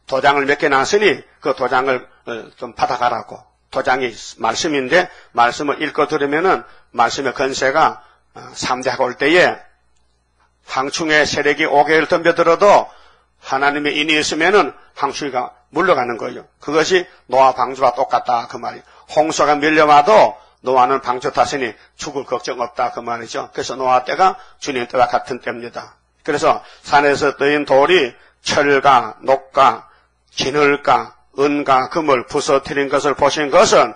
도장을 몇 개 놨으니 그 도장을 좀 받아가라고. 도장이 말씀인데 말씀을 읽고 들으면은 말씀의 건세가 3대가 올 때에 황충의 세력이 5개를 덤벼들어도 하나님의 인이 있으면은 황충이가 물러가는 거예요. 그것이 노아 방주와 똑같다 그 말이에요. 홍수가 밀려와도 노아는 방주 탔으니 죽을 걱정 없다 그 말이죠. 그래서 노아 때가 주님 때와 같은 때입니다. 그래서 산에서 뜨인 돌이 철과 녹과 진흙과 은과 금을 부서뜨린 것을 보신 것은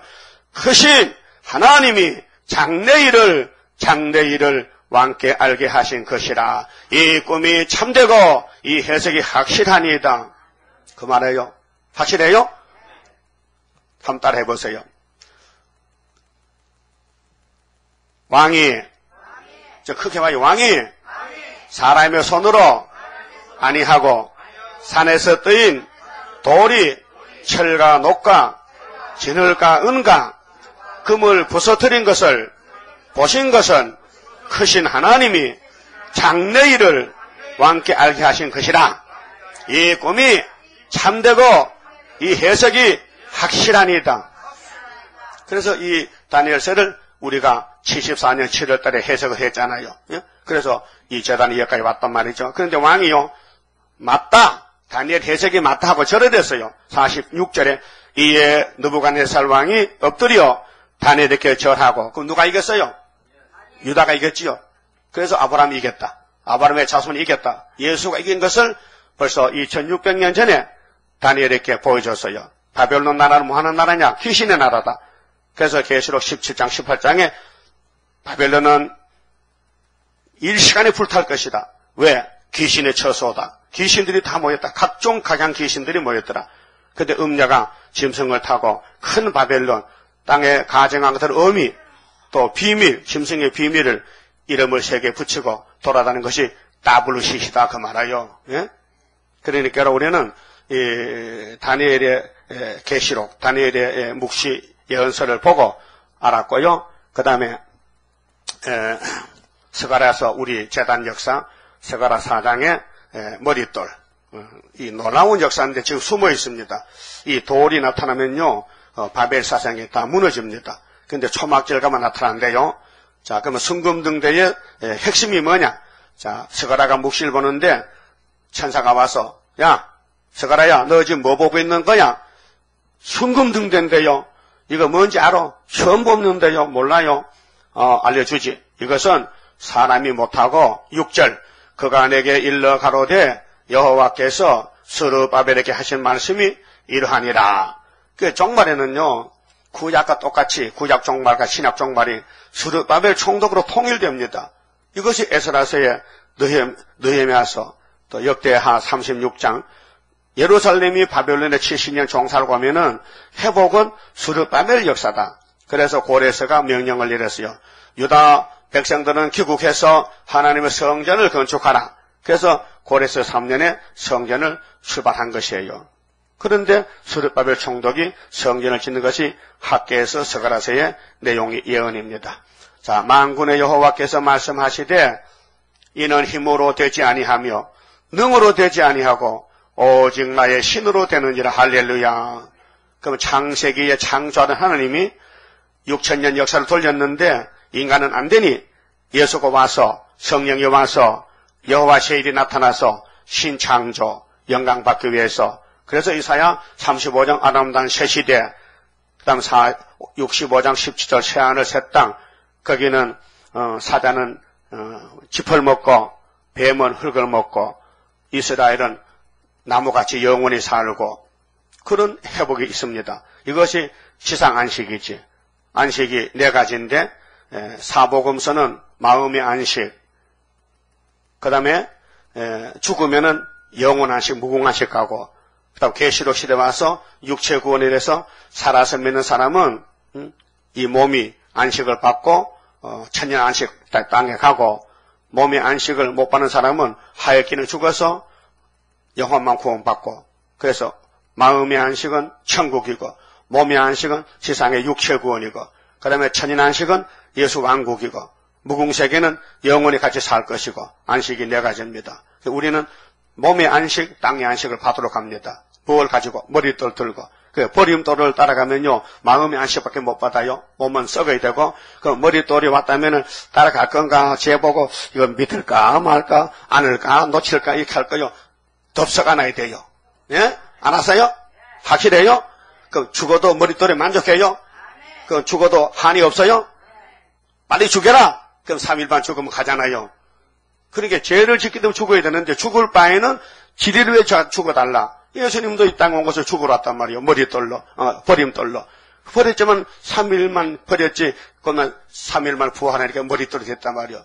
크신 하나님이 장래일을 왕께 알게 하신 것이라. 이 꿈이 참되고 이 해석이 확실하니이다. 그 말이에요. 확실해요? 한번 따라 해보세요. 왕이 저 크게 말해 왕이 사람의 손으로 아니하고 산에서 뜨인 돌이 철과 녹과 진흙과 은과 금을 부서뜨린 것을 보신 것은 크신 하나님이 장래일을 왕께 알게 하신 것이라. 이 꿈이 참되고 이 해석이 확실하니이다. 그래서 이 다니엘서를 우리가 74년 7월 달에 해석을 했잖아요. 그래서 이 재단이 여기까지 왔단 말이죠. 그런데 왕이요, 맞다. 다니엘 해석이 맞다 하고 절을했어요. 46절에 이에 느부갓네살 왕이 엎드려 다니엘에게 절하고. 그럼 누가 이겼어요? 유다가 이겼지요. 그래서 아브라함이 이겼다. 아브라함의 자손이 이겼다. 예수가 이긴 것을 벌써 2600년 전에 다니엘에게 보여줬어요. 바벨론 나라는 뭐 하는 나라냐? 귀신의 나라다. 그래서 계시록 17장 18장에 바벨론은 일시간에 불탈 것이다. 왜? 귀신의 처소다. 귀신들이 다 모였다. 각종 각양 귀신들이 모였더라. 그때 음녀가 짐승을 타고 큰 바벨론 땅에 가정한 것들 어미 또 비밀 짐승의 비밀을 이름을 3개 붙이고 돌아다니는 것이 따블루시시다 그 말아요. 예? 그러니까 우리는 이 다니엘의 계시록, 다니엘의 묵시 예언서를 보고 알았고요. 그 다음에 스가랴서 우리 제단 역사 스가랴 4장의 머릿돌, 이 놀라운 역사인데 지금 숨어 있습니다. 이 돌이 나타나면요 바벨 사상이 다 무너집니다. 근데 초막절가만 나타난대요. 자, 그러면 순금등대의 핵심이 뭐냐? 자, 스가랴가 묵시를 보는데 천사가 와서, 야, 스가랴야, 너 지금 뭐 보고 있는 거야? 순금등대인데요. 이거 뭔지 알아? 처음 보는데요. 몰라요? 알려주지. 이것은 사람이 못하고 6절 그가 내게 일러 가로되 여호와께서 스룹바벨에게 하신 말씀이 이러하니라. 그 종말에는요 구약과 똑같이 구약 종말과 신약 종말이 스룹바벨 총독으로 통일됩니다. 이것이 에스라서의 느헤미야서 또 역대하 36장 예루살렘이 바벨론에 70년 종살고 하면은 회복은 스룹바벨 역사다. 그래서 고레스가 명령을 내렸어요. 유다 백성들은 귀국해서 하나님의 성전을 건축하라. 그래서 고레스 3년에 성전을 출발한 것이에요. 그런데 스룹바벨 총독이 성전을 짓는 것이 학개에서 스가랴서의 내용이 예언입니다. 자, 만군의 여호와께서 말씀하시되 이는 힘으로 되지 아니하며 능으로 되지 아니하고 오직 나의 신으로 되느니라. 할렐루야. 그럼 창세기에 창조하던 하나님이 6,000년 역사를 돌렸는데 인간은 안 되니 예수가 와서 성령이 와서 여호와 세일이 나타나서 신창조 영광받기 위해서 그래서 이사야 35장 아름다운 새 시대 그 다음 65장 17절 새하늘 새 땅 거기는 사자는 짚을 먹고 뱀은 흙을 먹고 이스라엘은 나무같이 영원히 살고 그런 회복이 있습니다. 이것이 지상 안식이지. 안식이 4가지인데 사복음서는 마음의 안식, 그 다음에 죽으면은 영혼 안식, 무궁 안식 가고 그 다음 계시록 시대 와서 육체 구원에 대해서 살아서 믿는 사람은 이 몸이 안식을 받고 천년 안식 땅에 가고 몸의 안식을 못 받는 사람은 하얗기는 죽어서 영혼만 구원받고 그래서 마음의 안식은 천국이고 몸의 안식은 지상의 육체 구원이고 그 다음에 천년 안식은 예수 왕국이고 무궁세계는 영원히 같이 살 것이고 안식이 4가지입니다. 우리는 몸의 안식, 땅의 안식을 받도록 합니다. 부을 가지고 머릿돌 들고 그 버림돌을 따라가면요 마음의 안식밖에 못 받아요. 몸은 썩어야 되고 그 머릿돌이 왔다면은 따라갈 건가 재보고 이거 믿을까 말까 안을까 놓칠까 이렇게 할 거요. 덥석 안아야 돼요. 예? 알았어요? 확실해요? 그 죽어도 머릿돌에 만족해요? 그 죽어도 한이 없어요? 빨리 죽여라. 그럼 3일반 죽으면 가잖아요. 그러니까 죄를 짓기 때문에 죽어야 되는데 죽을 바에는 지리를 위해 죽어달라. 예수님도 이 땅에 온 것을 죽으러 왔단 말이에요. 머릿돌로, 버림돌로. 버렸지만 3일만 버렸지, 그러면 3일만 부활하니까 머릿돌이 됐단 말이에요.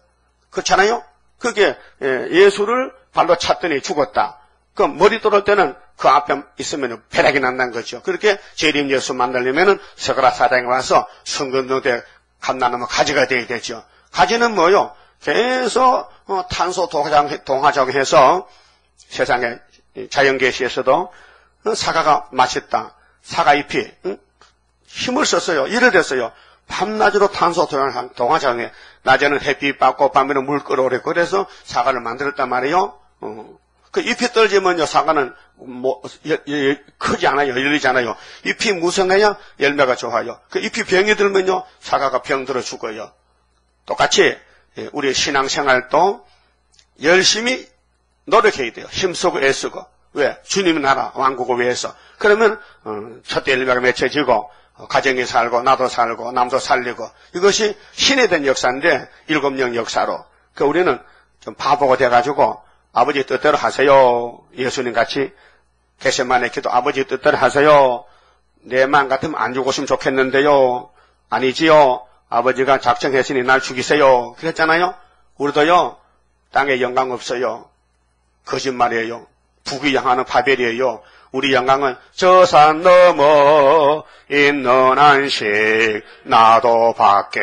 그렇잖아요? 그게 예수를 발로 찼더니 죽었다. 그럼 머릿돌 할 때는 그 앞에 있으면 벼락이 난다는 거죠. 그렇게 재림 예수 만나려면은 스가랴 4장에 와서 성근동대 감나무가 가지가 돼야 되죠. 가지는 뭐요? 계속 탄소 동화적해서 세상에 자연계시에서도 사과가 맛있다. 사과 잎이 힘을 썼어요. 이래됐어요. 밤낮으로 탄소 동화적해. 낮에는 햇빛 받고 밤에는 물 끌어오래. 그래서 사과를 만들었단 말이에요. 그 잎이 떨어지면요 사과는 크지 않아요. 열리지 않아요. 잎이 무성해야 열매가 좋아요. 그 잎이 병이 들면요 사과가 병들어 죽어요. 똑같이 우리 신앙생활도 열심히 노력해야 돼요. 힘쓰고 애쓰고. 왜? 주님의 나라 왕국을 위해서. 그러면 첫째 열매가 맺혀지고 가정이 살고 나도 살고 남도 살리고 이것이 신에 된 역사인데 7령 역사로. 그 우리는 좀 바보가 돼가지고 아버지 뜻대로 하세요. 예수님 같이 겟세마네 기도 아버지 뜻대로 하세요. 내 마음 같으면 안 죽었으면 좋겠는데요. 아니지요. 아버지가 작정했으니 날 죽이세요. 그랬잖아요. 우리도요. 땅에 영광 없어요. 거짓말이에요. 북이 향하는 바벨이에요. 우리 영광은 저 산 넘어 있는 안식 나도 받게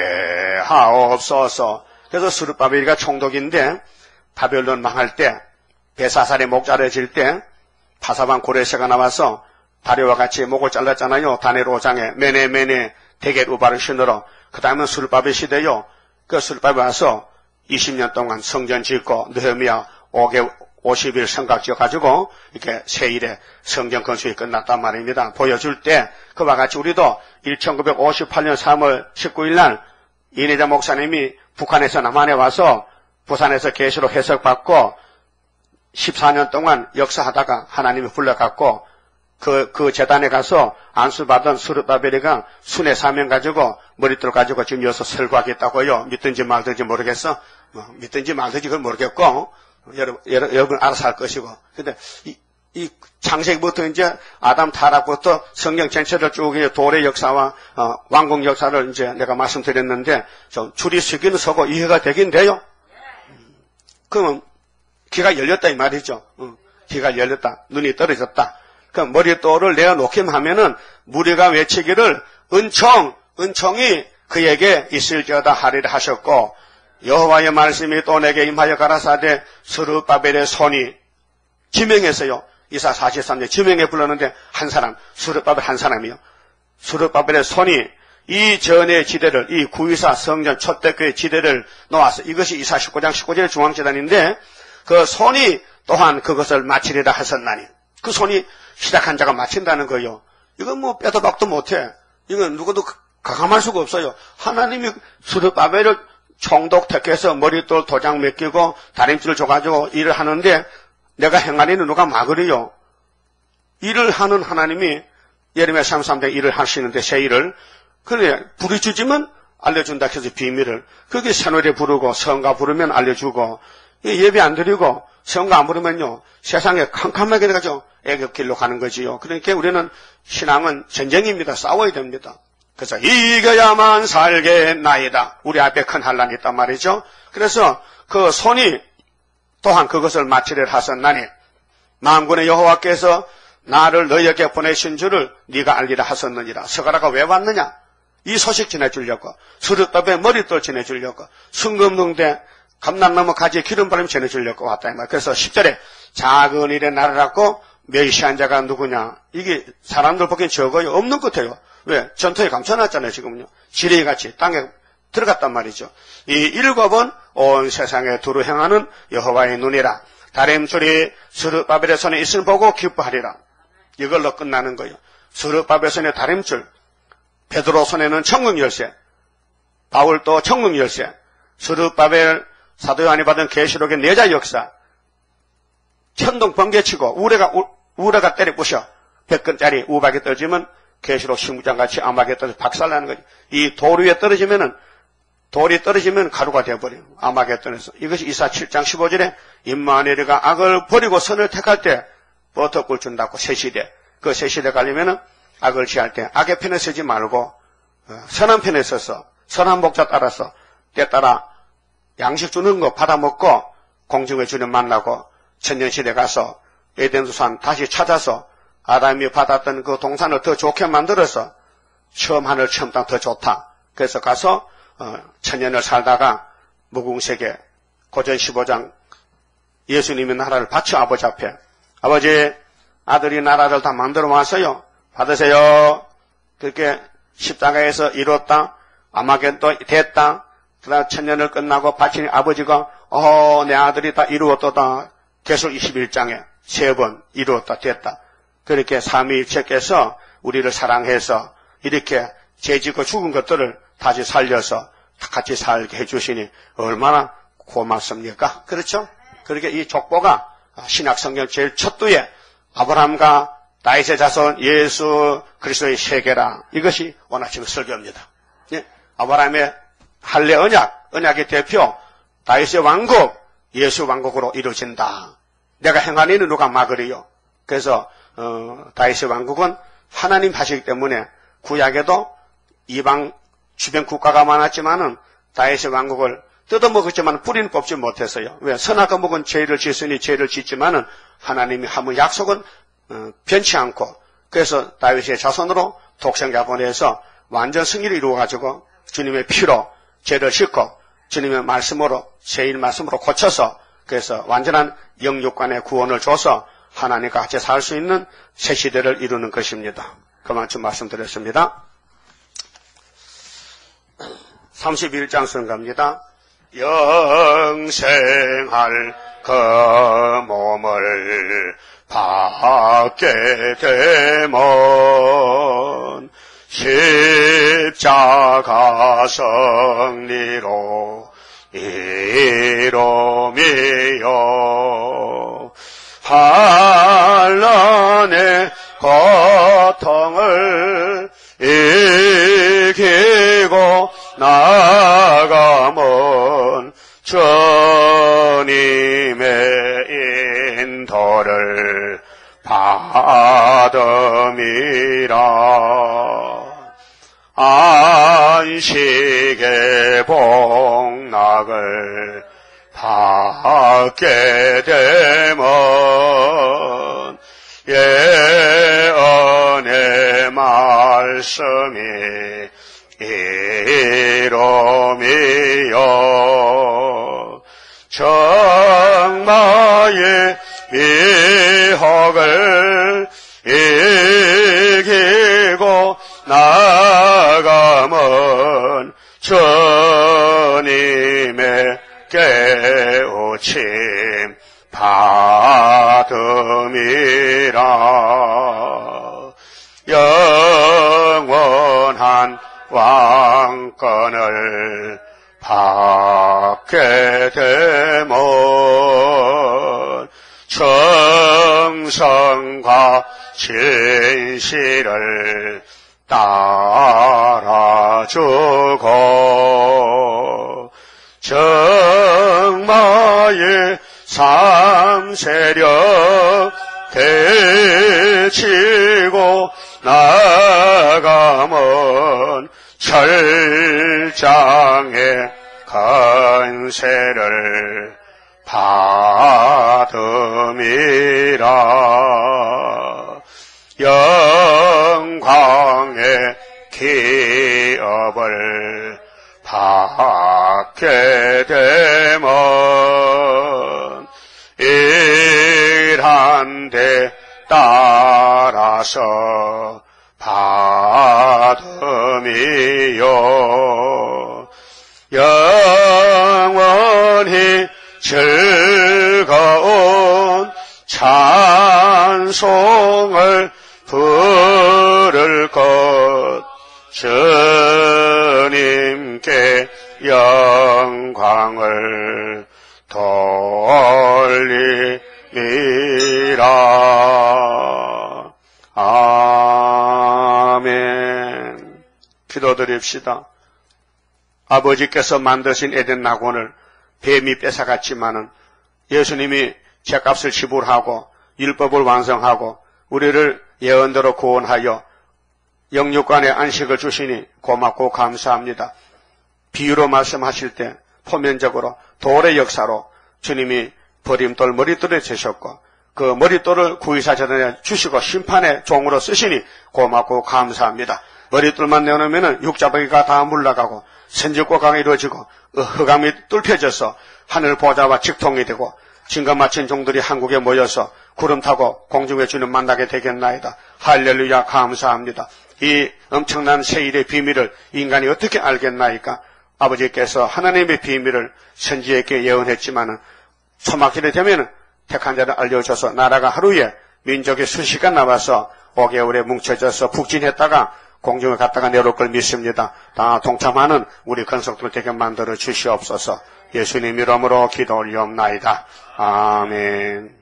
하옵소서. 그래서 스룹바벨이가 총독인데 바벨론 망할 때 베사살의 목자를 질 때 파사반 고레스가 나와서 다리와 같이 목을 잘랐잖아요. 다네로장에 매네 대겟 우바를 신으러. 그 다음은 술밥의 시대요. 그 술밥에 와서 20년 동안 성전 짓고 느헤미야 50일 성각 지어가지고 이렇게 세일에 성전 건축이 끝났단 말입니다. 보여줄 때 그와 같이 우리도 1958년 3월 19일 날 이내자 목사님이 북한에서 남한에 와서 부산에서 계시로 해석받고 14년 동안 역사하다가 하나님이 불러갖고 그 재단에 가서 안수받은 스룹바벨이가 순회 사명 가지고 머릿돌 가지고 지금 여기서 설교하겠다고요. 믿든지 말든지 모르겠어. 믿든지 말든지 그걸 모르겠고 여러분 알아서 할 것이고. 근데 이 창세기부터 이제 아담 타락부터 성경 전체를 쭉 돌의 역사와 왕국 역사를 이제 내가 말씀드렸는데 좀 줄이 서기는 서고 이해가 되긴 돼요. 그러면 귀가 열렸다 이 말이죠. 귀가 열렸다. 눈이 떨어졌다. 그 머릿돌을 내어놓기만 하면은 무리가 외치기를 은총이 그에게 있을지어다 하리라 하셨고 여호와의 말씀이 또 내게 임하여 가라사대 스룹바벨의 손이 지명했어요. 이사 43년 지명해 불렀는데 한 사람 스룹바벨 한 사람이요. 스룹바벨의 손이 이 전의 지대를 이 구이사 성전 초대교회 지대를 놓아서 이것이 이사 19장 19절의 중앙재단인데 그 손이 또한 그것을 마치리라 하셨나니 그 손이 시작한 자가 마친다는 거예요. 이건 뭐 빼도 박도 못해. 이건 누구도 가감할 수가 없어요. 하나님이 스룹바벨을 총독 택해서 머릿돌 도장 맡기고 다림줄을 줘가지고 일을 하는데 내가 행하리는 누가 막으리요. 일을 하는 하나님이 예레미야 33장 일을 하시는데 새 일을 그래 부르짖으면 알려준다 해서 비밀을 그게 새노래 부르고 성가 부르면 알려주고 예배 안 드리고 성가 안 부르면요 세상에 캄캄하게 돼가지고 애굽길로 가는 거지요. 그러니까 우리는 신앙은 전쟁입니다. 싸워야 됩니다. 그래서 이겨야만 살겠나이다. 우리 앞에 큰 환란이 있단 말이죠. 그래서 그 손이 또한 그것을 마치려 하셨나니 만군의 여호와께서 나를 너희에게 보내신 줄을 네가 알리라 하셨느니라. 스가랴가 왜 왔느냐? 이 소식 전해주려고 스룹바벨 머릿돌 전해주려고 순금능대 감남나무 가지에 기름바람 전해주려고 왔다 이 말. 그래서 10절에 작은 일에 나를 갖고 멸시한 자가 누구냐? 이게 사람들 보기엔 적어요. 없는 것 같아요. 왜? 전투에 감춰놨잖아요, 지금은요. 지뢰같이 땅에 들어갔단 말이죠. 이 일곱은 온 세상에 두루 행하는 여호와의 눈이라. 다림줄이 스룹바벨의 손에 있을 보고 기뻐하리라. 이걸로 끝나는 거예요. 스룹바벨 손에 다림줄, 베드로 손에는 천국 열쇠, 바울도 천국 열쇠, 스룹바벨 사도 요한이 받은 계시록의 내자 역사, 천둥 번개치고 우레가 때려 부셔 100근짜리 우박에 떨어지면 계시록 16장 같이 암막에 떨어져 박살나는 거지. 이 돌 위에 돌이 떨어지면 가루가 되어버려요. 암막에 떨어져서. 이것이 이사 7장 15절에 임마누엘이가 악을 버리고 선을 택할 때 버터꿀 준다고 새시대. 그 새시대 가려면은 악을 취할 때 악의 편에 서지 말고 선한 편에 서서 선한 목자 따라서 때 따라 양식 주는 거 받아먹고 공중의 주님 만나고 천년시대 가서 에덴산 다시 찾아서 아담이 받았던 그 동산을 더 좋게 만들어서 처음 하늘 처음 땅 더 좋다. 그래서 가서 천년을 살다가 무궁세계 고전 15장 예수님의 나라를 바쳐 아버지 앞에 아버지 아들이 나라를 다 만들어 왔어요. 받으세요. 그렇게 십자가에서 이뤘다. 아마겟도 됐다. 그다음 천년을 끝나고 바친 아버지가 내 아들이 다 이루었다. 계속 21장에 3번 이루었다 됐다. 그렇게 삼위일체께서 우리를 사랑해서 이렇게 죄짓고 죽은 것들을 다시 살려서 같이 살게 해주시니 얼마나 고맙습니까? 그렇죠? 그렇게 이 족보가 신약성경 제일 첫두에 아브라함과 다윗의 자손 예수 그리스도의 세계라. 이것이 오늘 아침 설교입니다. 예? 아브라함의 할례 언약의 대표 다윗의 왕국 예수 왕국으로 이루어진다. 내가 행한 일은 누가 막으리요. 그래서 다윗의 왕국은 하나님 하시기 때문에 구약에도 이방 주변 국가가 많았지만은 다윗의 왕국을 뜯어먹었지만 뿌리는 뽑지 못했어요. 왜? 선악과 먹은 죄를 짓으니 죄를 짓지만은 하나님이 한번 약속은 변치 않고 그래서 다윗의 자손으로 독생자 보내서 완전 승리를 이루어가지고 주님의 피로 죄를 씻고 주님의 말씀으로 제일 말씀으로 고쳐서 그래서 완전한 영육간의 구원을 줘서 하나님과 같이 살 수 있는 새 시대를 이루는 것입니다. 그만큼 말씀드렸습니다. 31장 선가입니다. 영생할 그 몸을 받게 되면 십자가 승리로 이루미요 환난의 고통을 이기고 나가면 주님의 인도를 받음이라. 안식의 복락을 받게 되면 예언의 말씀이 이루미요 정마의 미혹을 이기고 나가면 주님의 깨우침 받음이라. 영원한 왕권을 받게 되면 정성과 진실을 따라주고 정마의 삼세력 되치고 나가면 철장의 건세를 받음이라. 영광의 기업을 받게 되면 일한 데 따라서 받음이요 영원히 즐거운 찬송을 부를 것 주님께 영광을 돌리리라. 아멘. 기도드립시다. 아버지께서 만드신 에덴 낙원을 뱀이 뺏어갔지만은 예수님이 죄값을 지불하고 율법을 완성하고 우리를 예언대로 구원하여 영육간의 안식을 주시니 고맙고 감사합니다. 비유로 말씀하실 때 포면적으로 돌의 역사로 주님이 버림돌 머릿돌에 재셨고 그 머릿돌을 구의사 재단에 주시고 심판의 종으로 쓰시니 고맙고 감사합니다. 머릿돌만 내놓으면 육자버기가 다 물러가고 선지고강이 이루어지고 흑암이 뚫혀져서 하늘 보좌와 직통이 되고 진거 마친 종들이 한국에 모여서 구름 타고 공중에 주님 만나게 되겠나이다. 할렐루야 감사합니다. 이 엄청난 세일의 비밀을 인간이 어떻게 알겠나이까? 아버지께서 하나님의 비밀을 선지에게 예언했지만은 초막절이 되면 택한 자를 알려줘서 나라가 하루에 민족이 수시간 나와서 5개월에 뭉쳐져서 북진했다가 공중에 갔다가 내려올 걸 믿습니다. 다 동참하는 우리 건석들 되게 만들어 주시옵소서. 예수님 이름으로 기도 올리옵나이다. 아멘.